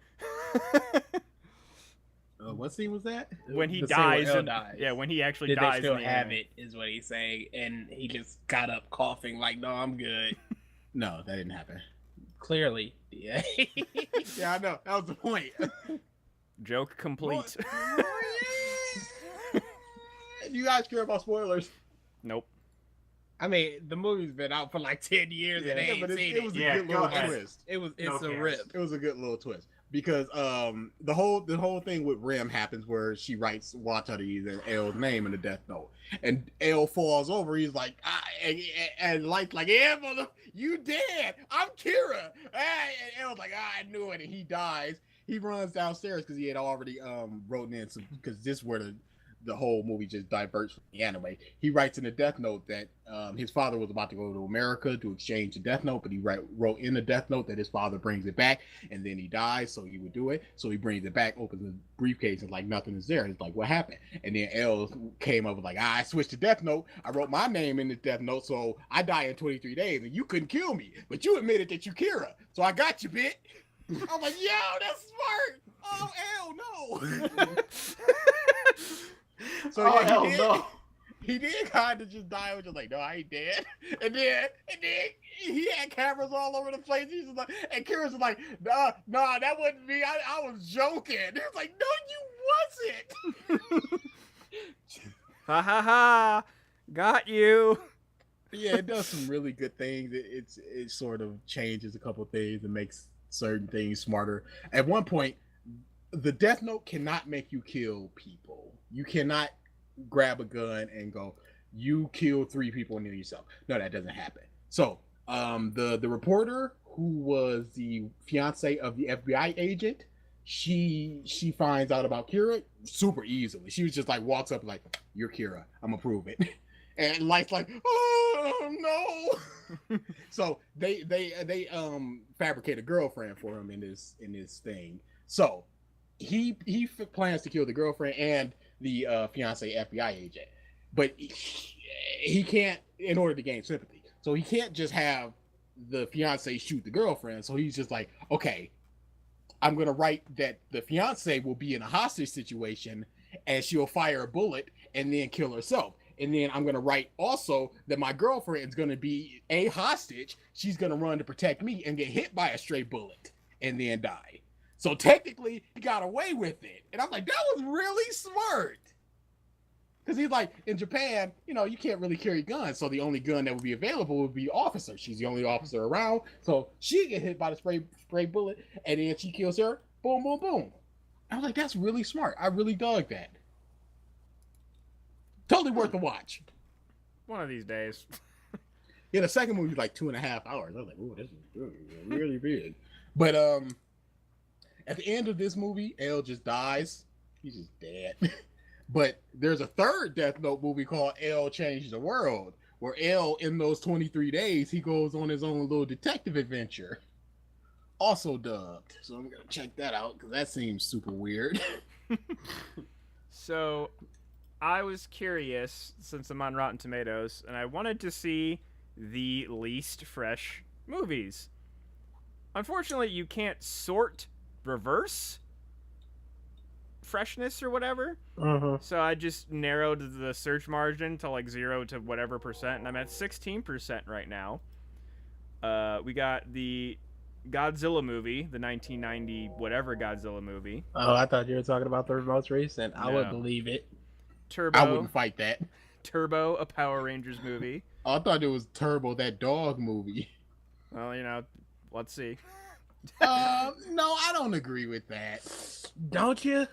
what scene was that? When he The scene where dies, Elle and- dies. yeah, when he actually Did dies. they still in the have anime. it, is what he's saying, and he just got up coughing like, no, I'm good. No, that didn't happen. Clearly. Yeah. Yeah, I know. That was the point. Joke complete. You guys care about spoilers? Nope. I mean, the movie's been out for like 10 years and they ain't but seen it was a Yeah, good go little ahead. twist. It's No a cares. rip. It was a good little twist because the whole thing with Rim happens where she writes Watari's and L's name in the Death Note, and L falls over. He's like, and like, yeah, mother, you dead. I'm Kira. And L's like, I knew it, and he dies. He runs downstairs because he had already written in some, because this is where the whole movie just diverts from the anime. He writes in the Death Note that his father was about to go to America to exchange the Death Note, but he wrote in the Death Note that his father brings it back, and then he dies, so he would do it. So he brings it back, opens the briefcase, and like nothing is there. It's like, what happened? And then L came up with like, I switched to Death Note. I wrote my name in the Death Note, so I die in 23 days, and you couldn't kill me, but you admitted that you Kira, so I got you, bitch. I'm like, yo, that's smart. Oh, L, no. So Oh, yeah, hell he did. no. He did kind of just die. Was just like, no, I ain't dead. And then he had cameras all over the place. He's just like, and Kira's was like, nah, that wasn't me. I was joking. It's like, no, you wasn't. Ha ha ha! Got you. Yeah, it does some really good things. It sort of changes a couple things and makes certain things smarter. At one point, the Death Note cannot make you kill people. You cannot grab a gun and go, you kill 3 people and then yourself. No, that doesn't happen. So the reporter who was the fiance of the FBI agent, she finds out about Kira super easily. She was just like walks up like, you're Kira, I'm gonna prove it. And Light's like, oh no. So they fabricate a girlfriend for him in this thing. So he plans to kill the girlfriend and the fiance FBI agent, but he can't, in order to gain sympathy. So he can't just have the fiance shoot the girlfriend. So he's just like, okay, I'm gonna write that the fiance will be in a hostage situation and she'll fire a bullet and then kill herself. And then I'm gonna write also that my girlfriend is gonna be a hostage. She's gonna run to protect me and get hit by a stray bullet and then die. So technically, he got away with it. And I'm like, that was really smart. Because he's like, in Japan, you can't really carry guns. So the only gun that would be available would be officer. She's the only officer around. So she get hit by the spray bullet and then she kills her. Boom, boom, boom. I was like, that's really smart. I really dug that. Totally worth the watch. One of these days. Yeah, the second movie was like 2.5 hours. I was like, ooh, this is really big. But at the end of this movie, L just dies. He's just dead. But there's a third Death Note movie called L Changed the World, where L, in those 23 days, he goes on his own little detective adventure. Also dubbed. So I'm going to check that out because that seems super weird. So, I was curious, since I'm on Rotten Tomatoes, and I wanted to see the least fresh movies. Unfortunately, you can't sort reverse freshness or whatever. So I just narrowed the search margin to like 0 to whatever percent, and I'm at 16% right now. We got the Godzilla movie, the 1990 whatever Godzilla movie. Oh, I thought you were talking about the most recent. I would No. believe it. Turbo, I wouldn't fight that. Turbo, a Power Rangers movie. Oh, I thought it was Turbo, that dog movie. Well, let's see. No, I don't agree with that. Don't you?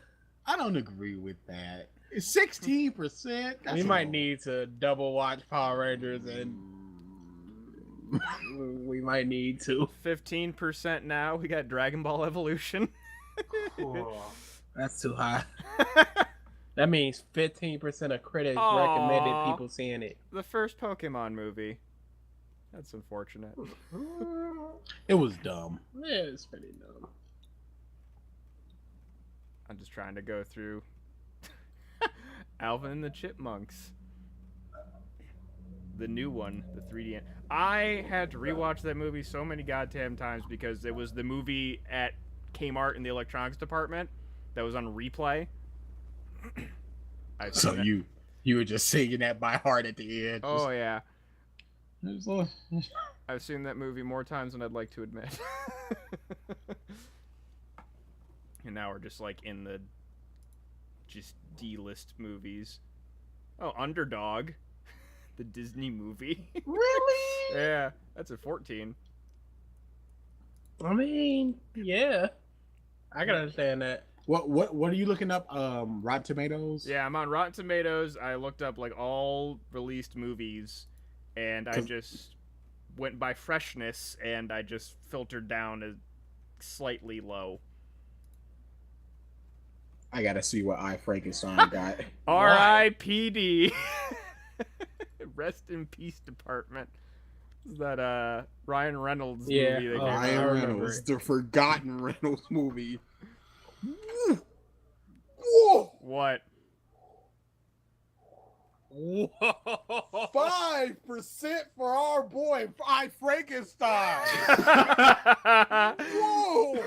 I don't agree with that. 16%. We might need to double watch Power Rangers, and we might need to. 15% now. We got Dragon Ball Evolution. Cool. That's too high. That means 15% of critics Aw. recommended people seeing it. The first Pokemon movie. That's unfortunate. It was dumb. Yeah, it's pretty dumb. I'm just trying to go through Alvin and the Chipmunks. The new one, the 3D. I had to rewatch that movie so many goddamn times because it was the movie at Kmart in the electronics department that was on replay. I've So seen that- you were just singing that by heart at the end. Oh yeah, Just, oh. I've seen that movie more times than I'd like to admit. And now we're just like in the just D-list movies. Oh, Underdog, the Disney movie. Really? Yeah, that's a 14. I mean, yeah. I can understand that. What are you looking up? Rotten Tomatoes? Yeah, I'm on Rotten Tomatoes. I looked up like all released movies, and I 'Cause- just went by freshness, and I just filtered down a slightly low. I gotta see what I Frankenstein got. R.I.P.D. Rest in peace, department. Is that Ryan Reynolds Yeah, movie that oh, came Ryan I out? remember Reynolds, it. the forgotten Reynolds movie. Whoa! What? 5% for our boy, I Frankenstein. Whoa!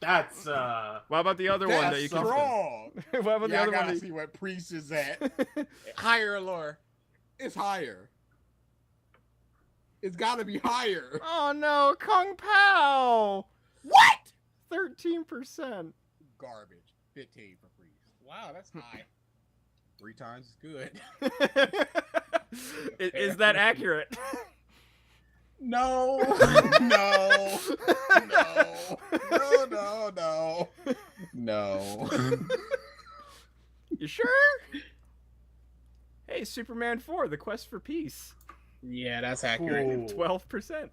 That's Wow, What about the other one that you can? strong. What about the Yeah, I other one? gotta That see what Priest is at. Higher or lower? It's higher. It's gotta be higher. Oh no, Kung Pao. What? 13%. Garbage. 15 for Priest. Wow, that's high. 3 times is good. Is that accurate? No, no, no. You sure? Hey, Superman 4: The Quest for Peace. Yeah, that's accurate. Cool. 12%.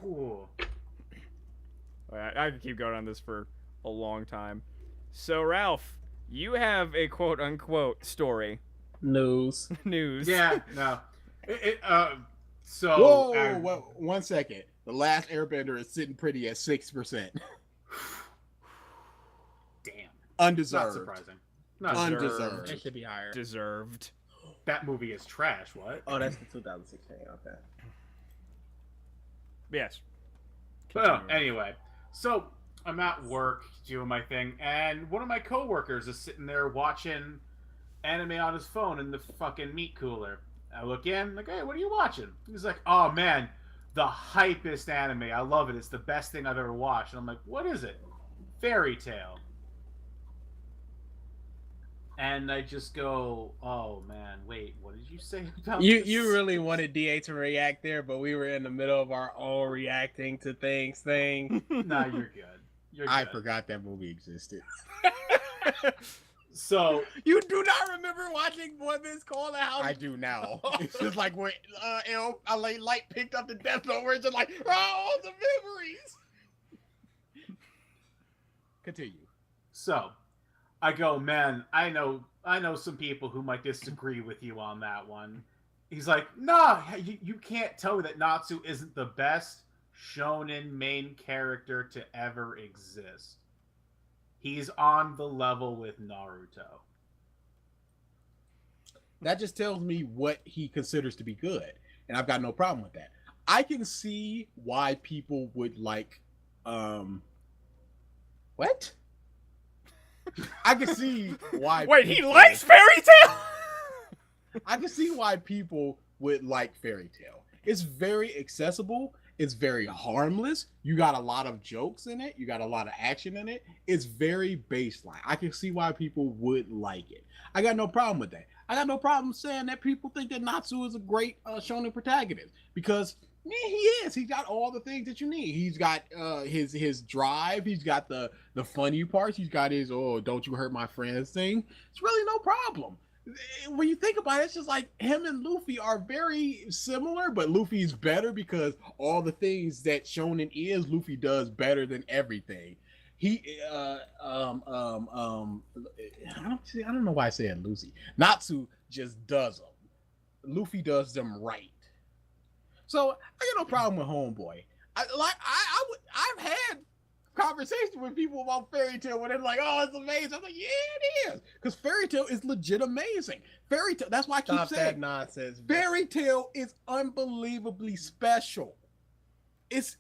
Cool. I could keep going on this for a long time. So, Ralph, you have a quote-unquote story. News. News. Yeah, no. So. Whoa, 1 second. The Last Airbender is sitting pretty at 6%. Damn. Undeserved. Not surprising. Not Undeserved. It should be higher. Deserved. That movie is trash. What? Oh, that's the 2016. Okay. Yes. Well, anyway, so I'm at work doing my thing, and one of my coworkers is sitting there watching anime on his phone in the fucking meat cooler. I look in, like, hey, what are you watching? He's like, oh man, the hypest anime. I love it. It's the best thing I've ever watched. And I'm like, what is it? Fairy Tale. And I just go, oh man, wait, what did you say about this? You really wanted DA to react there, but we were in the middle of our own reacting to things thing. Nah, you're good. You're good. I forgot that movie existed. So You do not remember watching Boy Meets Call the House? I do now. It's just like when Light picked up the Death Note, where it's just like, oh, the memories. Continue. So, I go, man, I know some people who might disagree with you on that one. He's like, nah, you can't tell me that Natsu isn't the best shonen main character to ever exist. He's on the level with Naruto. That just tells me what he considers to be good, and I've got no problem with that. I can see why people would like, what? I can see why. Wait, he people- likes Fairy Tale? I can see why people would like Fairy Tale. It's very accessible. It's very harmless. You got a lot of jokes in it. You got a lot of action in it. It's very baseline. I can see why people would like it. I got no problem with that. I got no problem saying that people think that Natsu is a great shonen protagonist, because man, he is. He's got all the things that you need. He's got his drive. He's got the funny parts. He's got his don't you hurt my friends thing. It's really no problem. When you think about it, it's just like him and Luffy are very similar, but Luffy's better because all the things that shonen is, Luffy does better than everything. He I don't know why I said Lucy. Natsu just does them. Luffy does them right. So I got no problem with Homeboy. I've had conversations with people about Fairy Tail when they're like, "Oh, it's amazing." I'm like, "Yeah, it is," because Fairy Tail is legit amazing. Fairy Tail. That's why I keep Stop saying that nonsense. Fairy Tail is unbelievably special. It's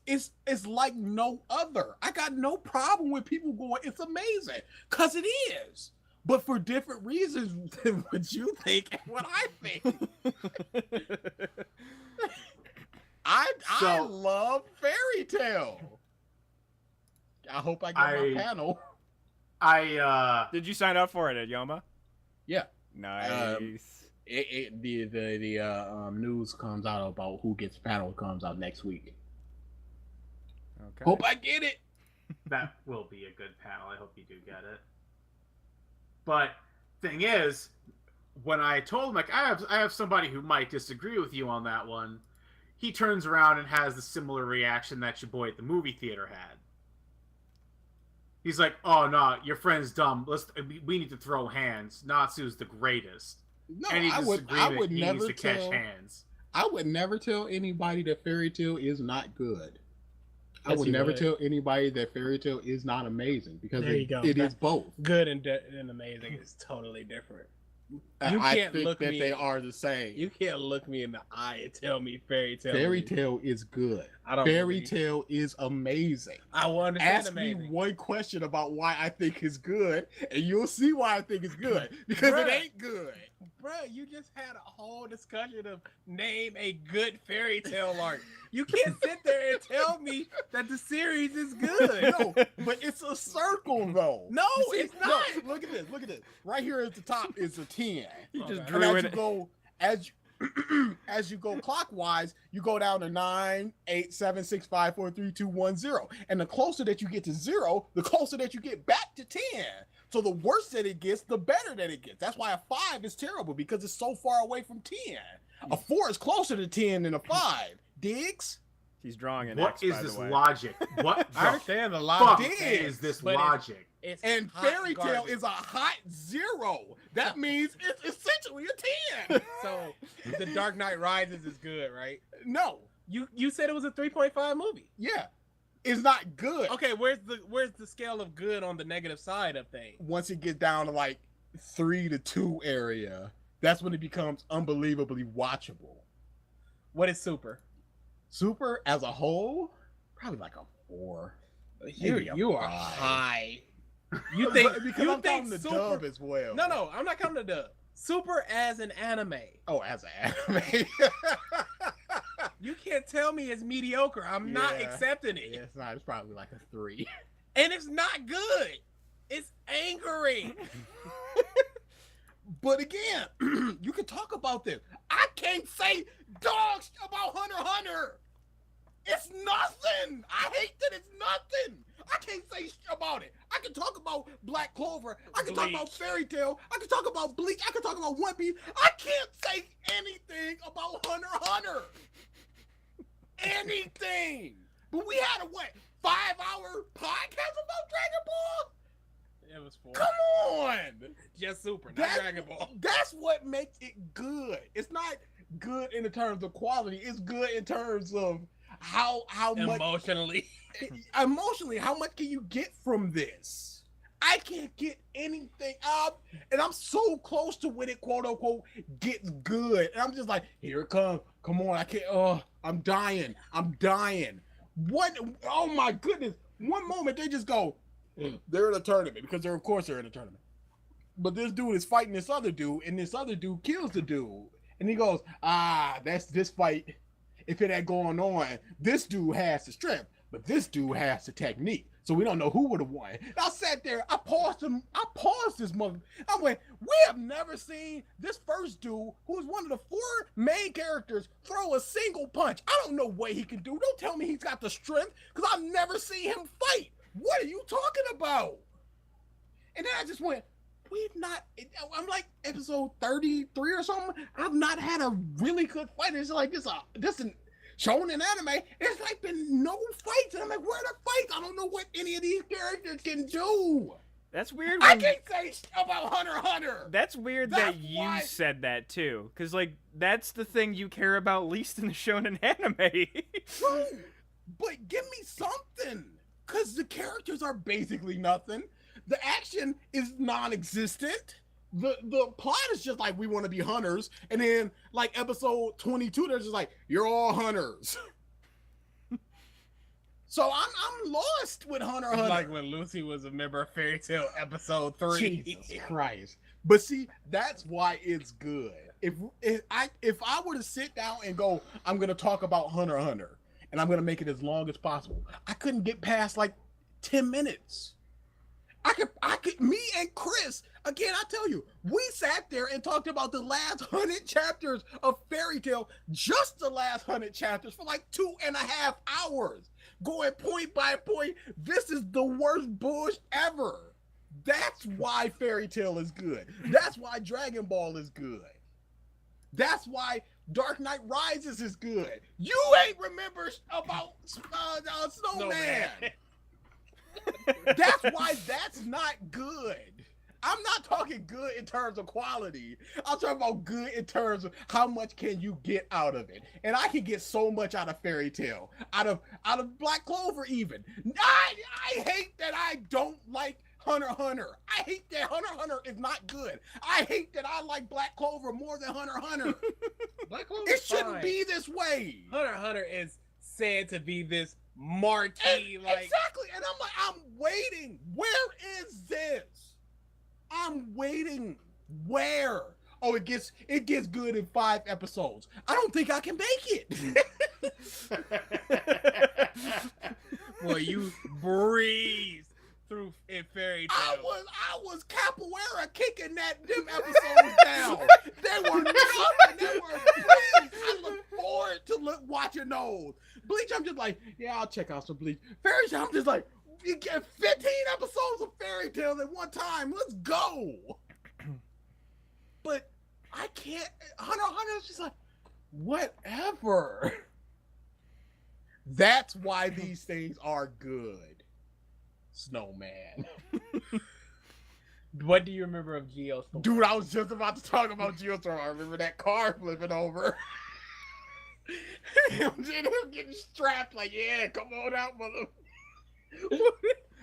like no other. I got no problem with people going, "It's amazing," because it is. But for different reasons than what you think and what I think. I love Fairy Tail. I hope I get my panel. Did you sign up for it, Yoma? Yeah. Nice. The news comes out about who gets panel comes out next week. Okay. Hope I get it. That will be a good panel. I hope you do get it. But thing is, when I told him, like, I have somebody who might disagree with you on that one, he turns around and has the similar reaction that your boy at the movie theater had. He's like, "Oh no, your friend's dumb. We need to throw hands. Natsu's the greatest." No, Any I would disagreement, he never needs to catch tell. hands. I would never tell anybody that Fairy Tail is not good. I Yes, would you never would. tell anybody that Fairy Tail is not amazing, because There you go. it is both. Good and amazing is totally different. You I can't think look that me they in- are the same. You can't look me in the eye and tell me Fairy Tale. Fairy Tale is good. I don't Fairy believe- Tale is amazing. I will understand. Ask me one question about why I think it's good, and you'll see why I think it's good. Because it Bruh. ain't good. Bro, you just had a whole discussion of name a good fairy tale arc. You can't sit there and tell me that the series is good. No, but it's a circle though. No, You see- it's not. no, look at this. Look at this. Right here at the top is a 10. He just Okay. And drew as it. you go, as you go clockwise, you go down to 9, 8, 7, 6, 5, 4, 3, 2, 1, 0. And the closer that you get to 0, the closer that you get back to 10. So the worse that it gets, the better that it gets. That's why a 5 is terrible, because it's so far away from 10. A 4 is closer to 10 than a 5. Diggs? He's drawing an What X, is by this the way. logic? What I the understand the fuck logic. Dig. is this But logic? It's And hot Fairy Tale garbage. is a hot 0. That means it's essentially a 10. So The Dark Knight Rises is good, right? No. You said it was a 3.5 movie. Yeah. It's not good. Okay, where's the scale of good on the negative side of things? Once it gets down to like 3 to 2 area, that's when it becomes unbelievably watchable. What is super? Super as a whole, probably like a 4. Maybe a You are 5. high. You think because you I'm think counting the super? dub as well. No, I'm not counting the dub. Super as an anime. Oh, as an anime. You can't tell me it's mediocre. I'm not Yeah. accepting it. Yeah, it's not. It's probably like a 3. And it's not good. It's angering. But again, you can talk about this. I can't say dogs about Hunter x Hunter. It's nothing. I hate that it's nothing. I can't say about it. I can talk about Black Clover. I can talk about Bleach. Fairy Tale. I can talk about Bleach. I can talk about One Piece. I can't say anything about Hunter x Hunter. Anything. But we had a what? 5-hour podcast about Dragon Ball? It was 4. Come on. Just super, not That- Dragon Ball. That's what makes it good. It's not good in the terms of quality. It's good in terms of how much Emotionally. emotionally, how much can you get from this? I can't get anything out, and I'm so close to when it quote unquote gets good. And I'm just like, here it comes. Come on, I can't. Oh, I'm dying. I'm dying. What? Oh my goodness. One moment they just go, they're in a tournament because they're, of course, they're in a tournament. But this dude is fighting this other dude, and this other dude kills the dude. And he goes, that's this fight. If it had gone on, this dude has the strength, but this dude has the technique. So we don't know who would have won. And I sat there, I paused this mother. I went, we have never seen this first dude, who's one of the 4 main characters, throw a single punch. I don't know what he can do. Don't tell me he's got the strength, because I've never seen him fight. What are you talking about? And then I just went, we've not, I'm like episode 33 or something. I've not had a really good fight. It's like this an shown in anime. It's like been no fights. And I'm like, where are the fights? I don't know what any of these characters can do. That's weird. I When, can't say about Hunter x Hunter. that's weird That's that you why- said that too, because like that's the thing you care about least in the shonen anime. True. But give me something. Because the characters are basically nothing. The action is non-existent. The plot is just like, we want to be hunters. And then like episode 22, they're just like, you're all hunters. So I'm lost with Hunter x It's Hunter. like when Lucy was a member of Fairy Tale episode 3. Jesus Christ. But see, that's why it's good. If I were to sit down and go, I'm gonna talk about Hunter x Hunter, and I'm gonna make it as long as possible, I couldn't get past like 10 minutes. I could, me and Chris, again, I tell you, we sat there and talked about the last 100 chapters of Fairy Tale, just the last 100 chapters for like 2.5 hours, going point by point. This is the worst bullshit ever. That's why Fairy Tale is good. That's why Dragon Ball is good. That's why Dark Knight Rises is good. You ain't remember about Snowman. That's why that's not good. I'm not talking good in terms of quality. I'm talking about good in terms of how much can you get out of it. And I can get so much out of Fairy Tale, out of Black Clover even. I hate that I don't like Hunter x Hunter. I hate that Hunter x Hunter is not good. I hate that I like Black Clover more than Hunter x Hunter. Black Clover. It shouldn't be this way. Hunter x Hunter is said to be this marquee, like Exactly. And I'm like, I'm waiting. Where is this? I'm waiting. Where? Oh, it gets good in 5 episodes. I don't think I can make it. boy, you breeze through in Fairy Tail. I was capoeira kicking them episodes down. They were nothing. They were breeze. I look forward to watching those. Bleach, I'm just like, yeah, I'll check out some Bleach. Fairy Tail, I'm just like, you get 15 episodes of Fairy Tail at one time. Let's go. But I can't. Hunter x Hunter is just like, whatever. That's why these things are good. Snowman. What do you remember of Geostorm? Dude, I was just about to talk about Geostorm. I remember that car flipping over. him getting strapped like, yeah, come on out, mother.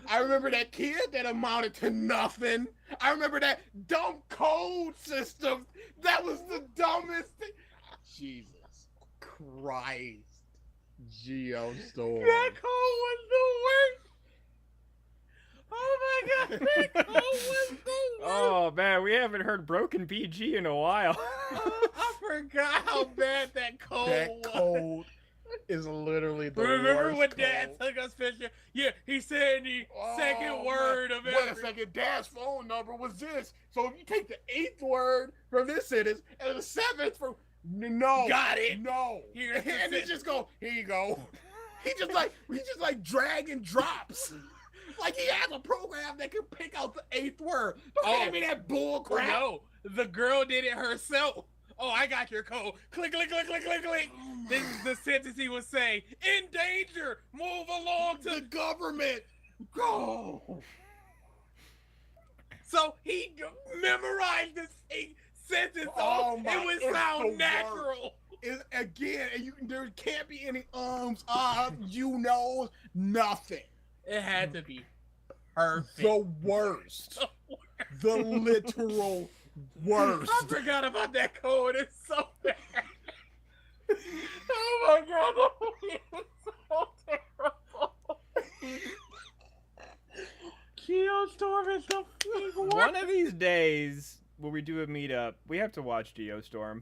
I remember that kid that amounted to nothing. I remember that dumb code system. That was the dumbest thing. Jesus Christ. Geostorm. That code was the worst. Oh my god, that code was the worst. Oh man, we haven't heard Broken BG in a while. I forgot how bad that code That was. code is literally the Remember worst when code. Dad took us picture? Yeah, he said the second word of Wait a every. second, Dad's phone number was this. So if you take the 8th word from this sentence and the 7th from no, Got it. No, Here's the and it sentence. just go. Here you go. He just like drag and drops. Like he has a program that can pick out the 8th word. Don't give me that bull crap. No, the girl did it herself. Oh, I got your code. Click, click, click, click, click, click. This is the sentence he was saying. In danger. Move along to. The government. Go. So he memorized this sentence. Oh Oh, my- it would it's the sound worst. natural. Again, and there can't be any nothing. It had to be perfect. The worst. The literal worst. I forgot about that code. It's so bad. Oh my god, that movie is so terrible. Geostorm is the big One of these days, when we do a meetup, we have to watch Geostorm.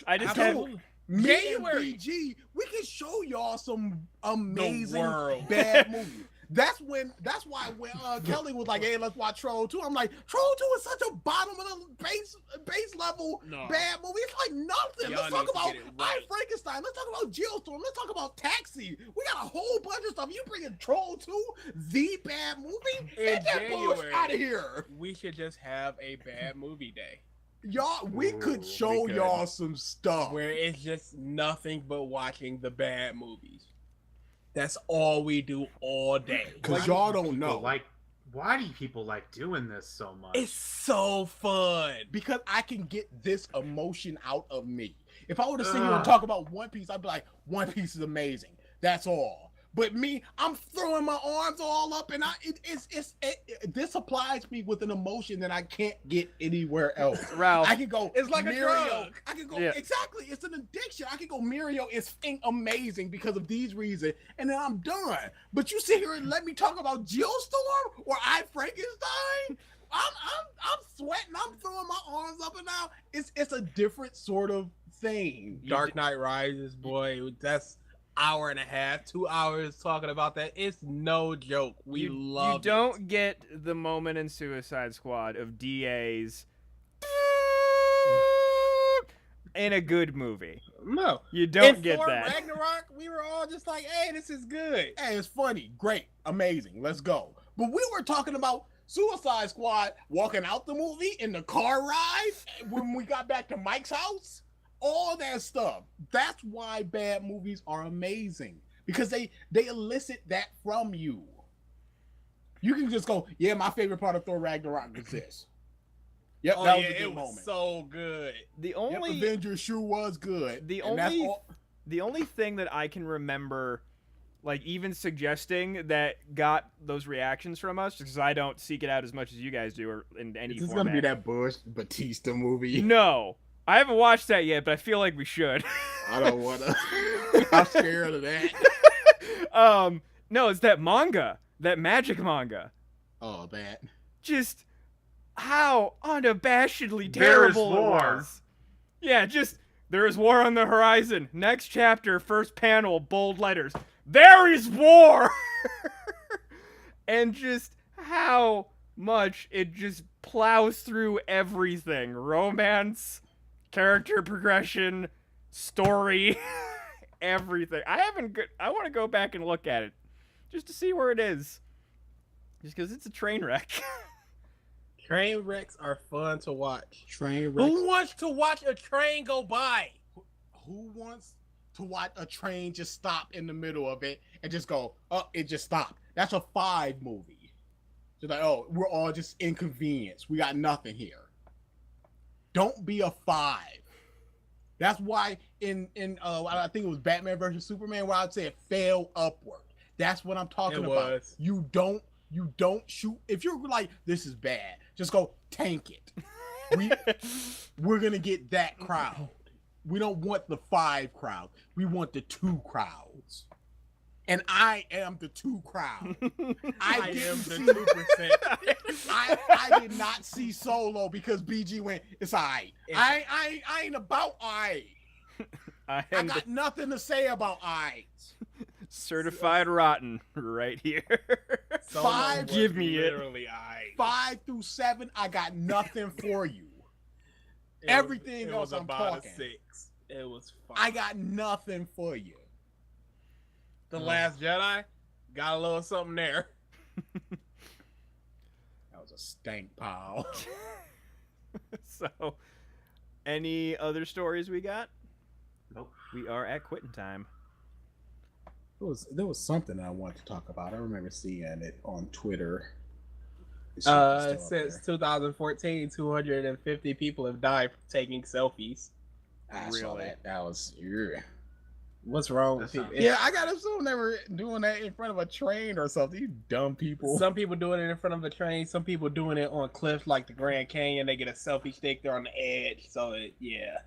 I just have. Absolutely. Me and January. BG, we can show y'all some amazing world. bad movies. That's why when Kelly was like, "Hey, let's watch Troll 2," I'm like, "Troll 2 is such a bottom of the base level No. bad movie. It's like nothing." Y'all Let's talk need to about get it I right. Frankenstein. Let's talk about Geostorm. Let's talk about Taxi. We got a whole bunch of stuff. You bringing Troll 2, the bad movie? In Get that bullshit January. out of here, We should just have a bad movie day y'all. We Ooh, could we show could. y'all some stuff. where it's just nothing but watching the bad movies. That's all we do all day. Because Why y'all do don't people know. Why do people like doing this so much? It's so fun. Because I can get this emotion out of me. If I were to sit here and Ugh. talk about One Piece, I'd be like, One Piece is amazing. That's all. But me, I'm throwing my arms all up, and this applies me with an emotion that I can't get anywhere else. Ralph, I can go. It's like a Mirio. drug. I can go. Yeah. Exactly. It's an addiction. I can go. Mirio is amazing because of these reasons, and then I'm done. But you sit here and let me talk about Geostorm or I Frankenstein. I'm sweating. I'm throwing my arms up and down. It's a different sort of thing. Dark Knight Rises, boy, that's hour and a half, 2 hours talking about that. It's no joke. We love You don't get the moment in Suicide Squad of DA's in a good movie. No. You don't In get Thor that. Ragnarok, we were all just like, hey, this is good. Hey, it's funny, great, amazing. Let's go. But we were talking about Suicide Squad walking out the movie in the car ride when we got back to Mike's house. All that stuff. That's why bad movies are amazing. Because they elicit that from you. You can just go, yeah, my favorite part of Thor Ragnarok is this. Yep, Oh, that was yeah, a good it was moment. so good. The Yep, only Avengers sure was good. the And that's only- all- the only thing that I can remember like even suggesting that got those reactions from us, because I don't seek it out as much as you guys do, or in any Is this format. gonna be that Bush Batista movie? No, I haven't watched that yet, but I feel like we should. I don't wanna. I'm scared of that. No, it's that manga, that magic manga. Oh, that. Just how unabashedly There is terrible it war. was. Yeah, just there is war on the horizon. Next chapter, first panel, bold letters. There is war. And just how much it just plows through everything. Romance, character progression, story, everything. I want to go back and look at it just to see where it is. Just because it's a train wreck. Train wrecks are fun to watch. Train wreck. Who wants to watch a train go by? Who wants to watch a train just stop in the middle of it and just go, oh, it just stopped? That's a 5 movie. Just like, oh, we're all just inconvenienced. We got nothing here. Don't be a 5. That's why in I think it was Batman versus Superman where I'd say it fell upward. That's what I'm talking It about. was. You don't shoot. If you're like, this is bad, just go tank it. We're gonna get that crowd. We don't want the 5 crowd. We want the 2 crowds. And I am the 2 crowd. I didn't am the see- 2%. I did not see Solo because BG went, it's alright. I ain't about alright. I I am got nothing to say about alright. certified rotten right here. Solo 5, was give me it. literally I. 5 through 7, I got nothing for you. Everything else I'm about talking. a 6. It was fine. I got nothing for you. The Last Jedi got a little something there. That was a stank pile. So, any other stories we got? Nope. We are at quitting time. There was something I wanted to talk about. I remember seeing it on Twitter. Since 2014, 250 people have died from taking selfies. I saw Really? that. That was yeah. What's wrong with That's people? not- Yeah, I gotta assume they were doing that in front of a train or something. You dumb people. Some people doing it in front of a train. Some people doing it on cliffs like the Grand Canyon. They get a selfie stick. They're on the edge. So, yeah.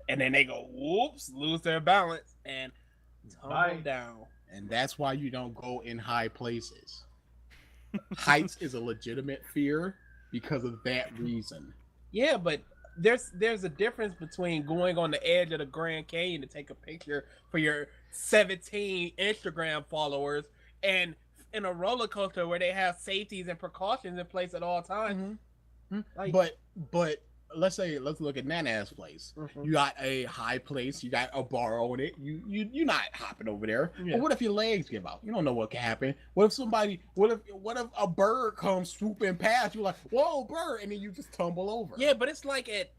And then they go, whoops, lose their balance and tumble Bye. down. And that's why you don't go in high places. Heights is a legitimate fear because of that reason. Yeah, but there's a difference between going on the edge of the Grand Canyon to take a picture for your 17 Instagram followers and in a roller coaster where they have safeties and precautions in place at all times. Like- But let's look at Nana's place. Mhm. You got a high place, you got a bar on it. You're not hopping over there. Yeah. But what if your legs give out? You don't know what can happen. What if a bird comes swooping past you like, whoa, bird, and then you just tumble over? Yeah, but it's like at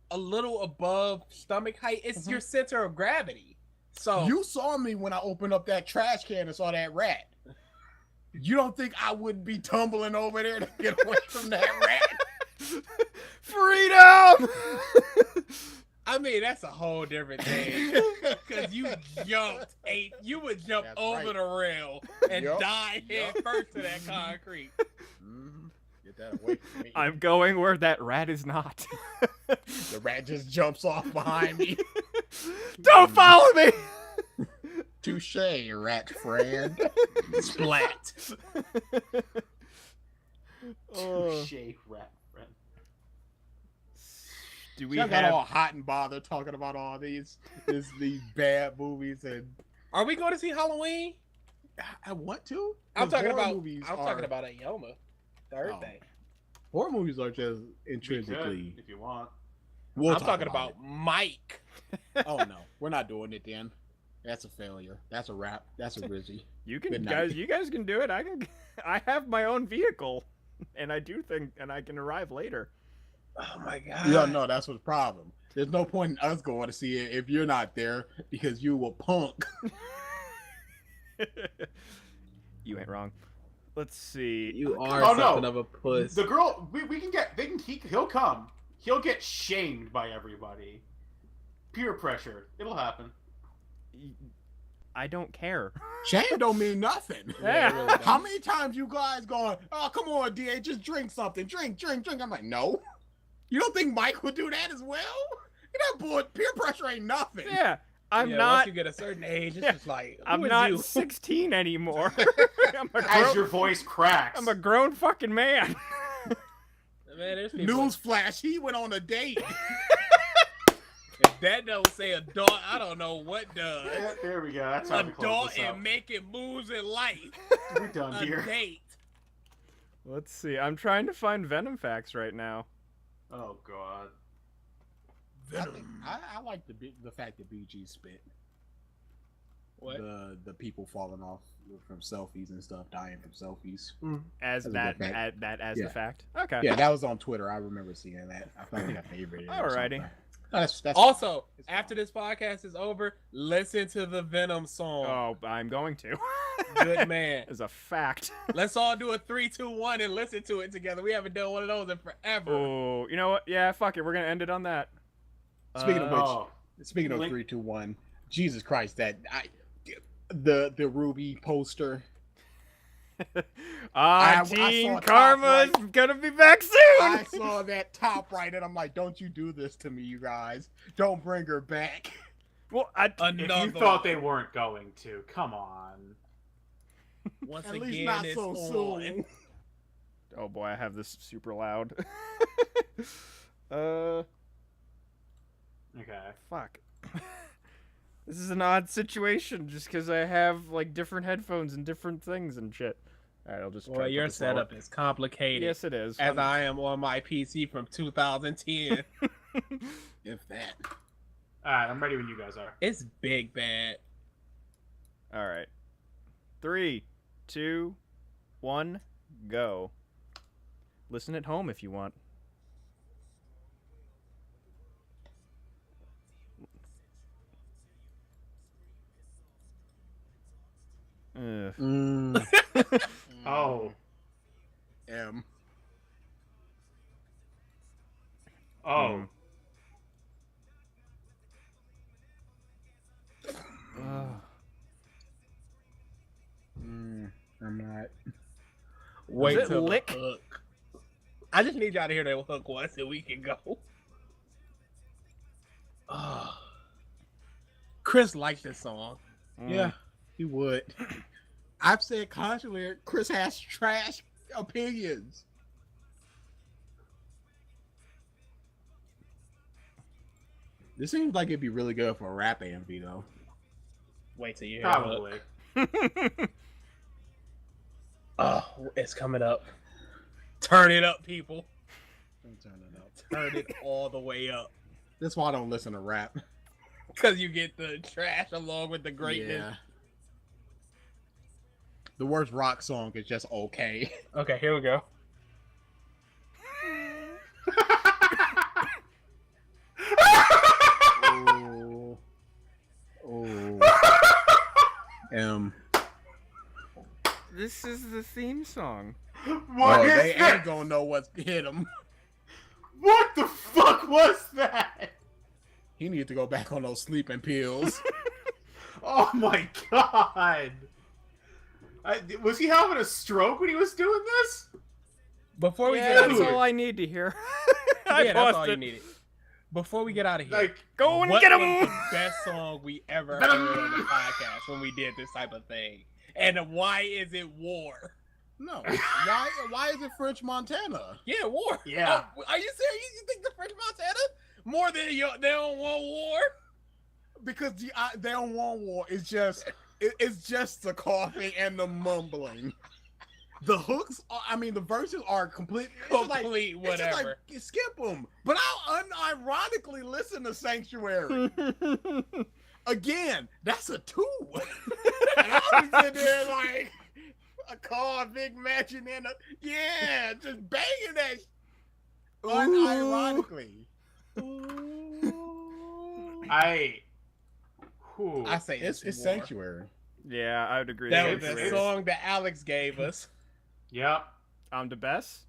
a little above stomach height. It's your center of gravity. So You saw me when I opened up that trash can and saw that rat. You don't think I would be tumbling over there to get away from that rat? Freedom! I mean, that's a whole different thing. Because you would jump That's over right. the rail and Yup. die head Yup. first to that concrete. Get that away from me. I'm going where that rat is not. The rat just jumps off behind me. Don't follow me! Touche, rat friend. Splat. Oh. Touche, rat friend. Do we Y'all got have... all hot and bothered talking about all these bad movies, and Are we going to see Halloween? I want to. I'm 'Cause talking horror about. movies I'm are- talking about a Yoma Thursday. horror movies are just We could, intrinsically. if you want. We'll I'm talk talking about it. Mike. Oh no, we're not doing it then. That's a failure. That's a wrap. That's a Rizzy. You can Good guys. night. You guys can do it. I have my own vehicle, and I do think, and I can arrive later. Oh my god. Yeah, no, that's what's the problem. There's no point in us going to see it if you're not there because you a punk. You ain't wrong. Let's see. You are Oh, no. something of a puss. The girl, he'll come. He'll get shamed by everybody. Peer pressure. It'll happen. I don't care. Chad don't mean nothing. Yeah. it really does. How many times you guys going, oh, come on, DA, just drink something. Drink. I'm like, no. You don't think Mike would do that as well? That boy, peer pressure ain't nothing. Yeah, I'm Yeah, not. Once you get a certain age, it's Yeah, just like who I'm is not you? 16 anymore. As grown, your voice cracks. I'm a grown fucking man. Man, there's people. Newsflash, he went on a date. If that don't say adult, I don't know what does. Yeah, there we go. That's how we close Adult this up. and making moves in life. We're done A here. date. Let's see. I'm trying to find Venom facts right now. Oh god. I like the fact that BG spit. What? The people falling off from selfies and stuff, dying from selfies. As That's a that, good fact. as Yeah. the fact. Okay. Yeah, that was on Twitter. I remember seeing that. I think I favorited it. or Alrighty. something. That's Also, it's after fine. this podcast is over, listen to the Venom song. Oh, I'm going to. Good man. As a fact. Let's all do a 3, 2, 1 and listen to it together. We haven't done one of those in forever. Oh, you know what? Yeah, fuck it. We're gonna end it on that. Speaking of which, Oh. speaking of Link- 3, 2, 1, Jesus Christ, the Ruby poster. I Teen saw top Karma's right. gonna be back soon. I saw that top right, and I'm like, don't you do this to me, you guys. Don't bring her back. Well, If Another you thought one. they weren't going to, come on. Once At again, least not it's so on. soon. oh boy, I have this super loud. Okay. Fuck. This is an odd situation just because I have like different headphones and different things and shit. Alright, I'll just try Well, to put your this lower. setup is complicated. Yes, it is. As I am on my PC from 2010. If that. Alright, I'm ready when you guys are. It's big bad. All right. 3, 2, 1, go. Listen at home if you want. Ugh. Oh. M. Oh. Ugh. I'm not. Wait it till lick? the hook. I just need y'all to hear that hook once and we can go. Oh. Chris liked this song. Yeah, he would. I've said constantly, Chris has trash opinions. This seems like it'd be really good for a rap AMV though. Wait till you hear the Probably. hook. Oh, it's coming up. Turn it up, people. Don't turn it up. Turn it all the way up. That's why I don't listen to rap. Because you get the trash along with the greatness. Yeah. The worst rock song is just okay. Okay, here we go. Oh. Oh. This is the theme song. What is they that? ain't gonna know what's hit him. What the fuck was that? He needs to go back on those sleeping pills. Oh my god. Was he having a stroke when he was doing this? Before we Yeah, get out that's of here. all I need to hear. I Yeah, that's paused all you it. needed. Before we get out of here, Like, Go and what get was him! the best song we ever heard on the podcast when we did this type of thing? And why is it war? No. Why is it French Montana? Yeah, war. Yeah. Oh, are you serious? You think the French Montana more than they don't want war? Because they don't want war. It's just the coughing and the mumbling. The hooks, the verses are complete. Complete It's just whatever. like, skip them. But I'll unironically listen to Sanctuary. Again, that's a 2. And I'm sitting there like a car, big matching in just banging that unironically. I say It's war. Sanctuary. Yeah, I would agree. That was It's- the It's- song that Alex gave us. yep. I'm the best.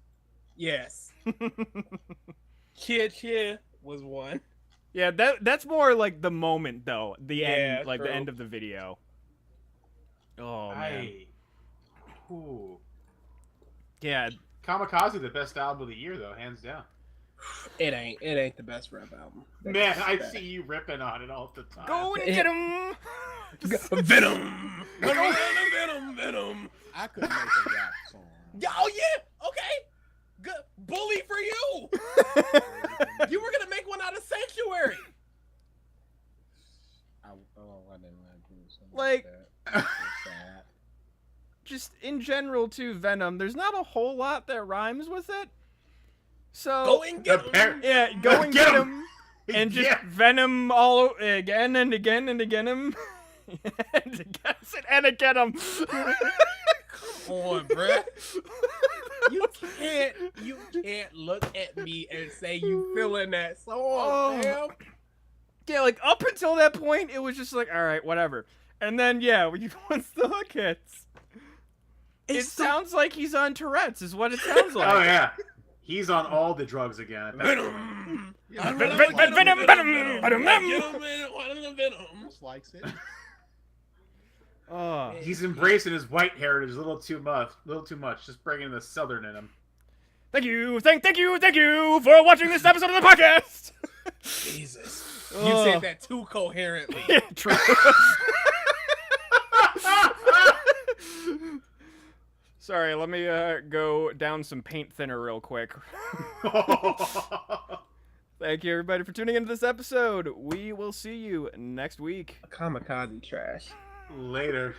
Yes. Chia was one. Yeah, that's more like the moment though. The Yeah, end, like true. the end of the video. Oh man. Ooh. Yeah. Kamikaze, the best album of the year, though, hands down. It ain't the best rap album. Man, I see you ripping on it all the time. Go and get him. Venom. Venom. I could make a rap song. Oh yeah, okay. Good bully for you. You were gonna make one out of Sanctuary. I didn't want to do something Like- that. That's so sad. Just in general, too, Venom. There's not a whole lot that rhymes with it. So Go and get him. yeah, go and Get get 'em. him. And just Yeah. Venom all again and again and again him. and again him. Come on, bruh. You can't look at me and say you feeling that song, Oh. fam. Yeah, like up until that point, it was just like, all right, whatever. And then yeah, once the hook hits, it sounds like he's on Tourette's, is what it sounds like. Oh, yeah. He's on all the drugs again. At that point. Venom. Venom likes it. Oh. He's embracing his white heritage a little too much. Just bringing the southern in him. Thank you for watching this episode of the podcast. Jesus. Oh. You said that too coherently. Yeah, true. Sorry, let me go down some paint thinner real quick. Thank you, everybody, for tuning into this episode. We will see you next week. Kamikaze trash. Later.